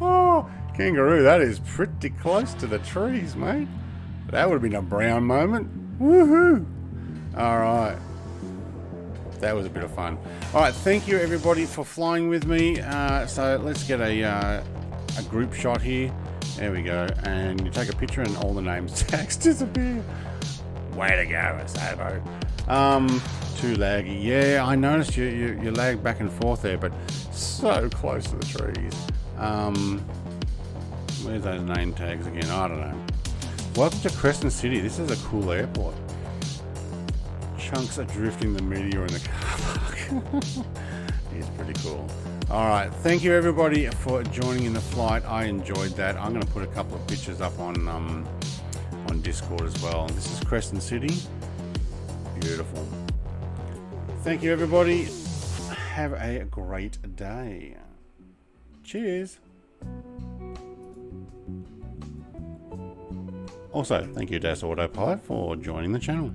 Oh, kangaroo, that is pretty close to the trees, mate. That would have been a brown moment. Woohoo! Alright. That was a bit of fun. Alright, thank you everybody for flying with me. So let's get a group shot here. There we go. And you take a picture and all the names tags disappear. Way to go, Sabo. Too laggy. Yeah, I noticed you lag back and forth there, but so close to the trees. Where's those name tags again? I don't know. Welcome to Crescent City. This is a cool airport. Chunks are drifting the meteor in the car park. It's pretty cool. Alright, thank you everybody for joining in the flight. I enjoyed that. I'm going to put a couple of pictures up on Discord as well. This is Crescent City. Beautiful. Thank you everybody. Have a great day. Cheers. Also, thank you Das Autopilot for joining the channel.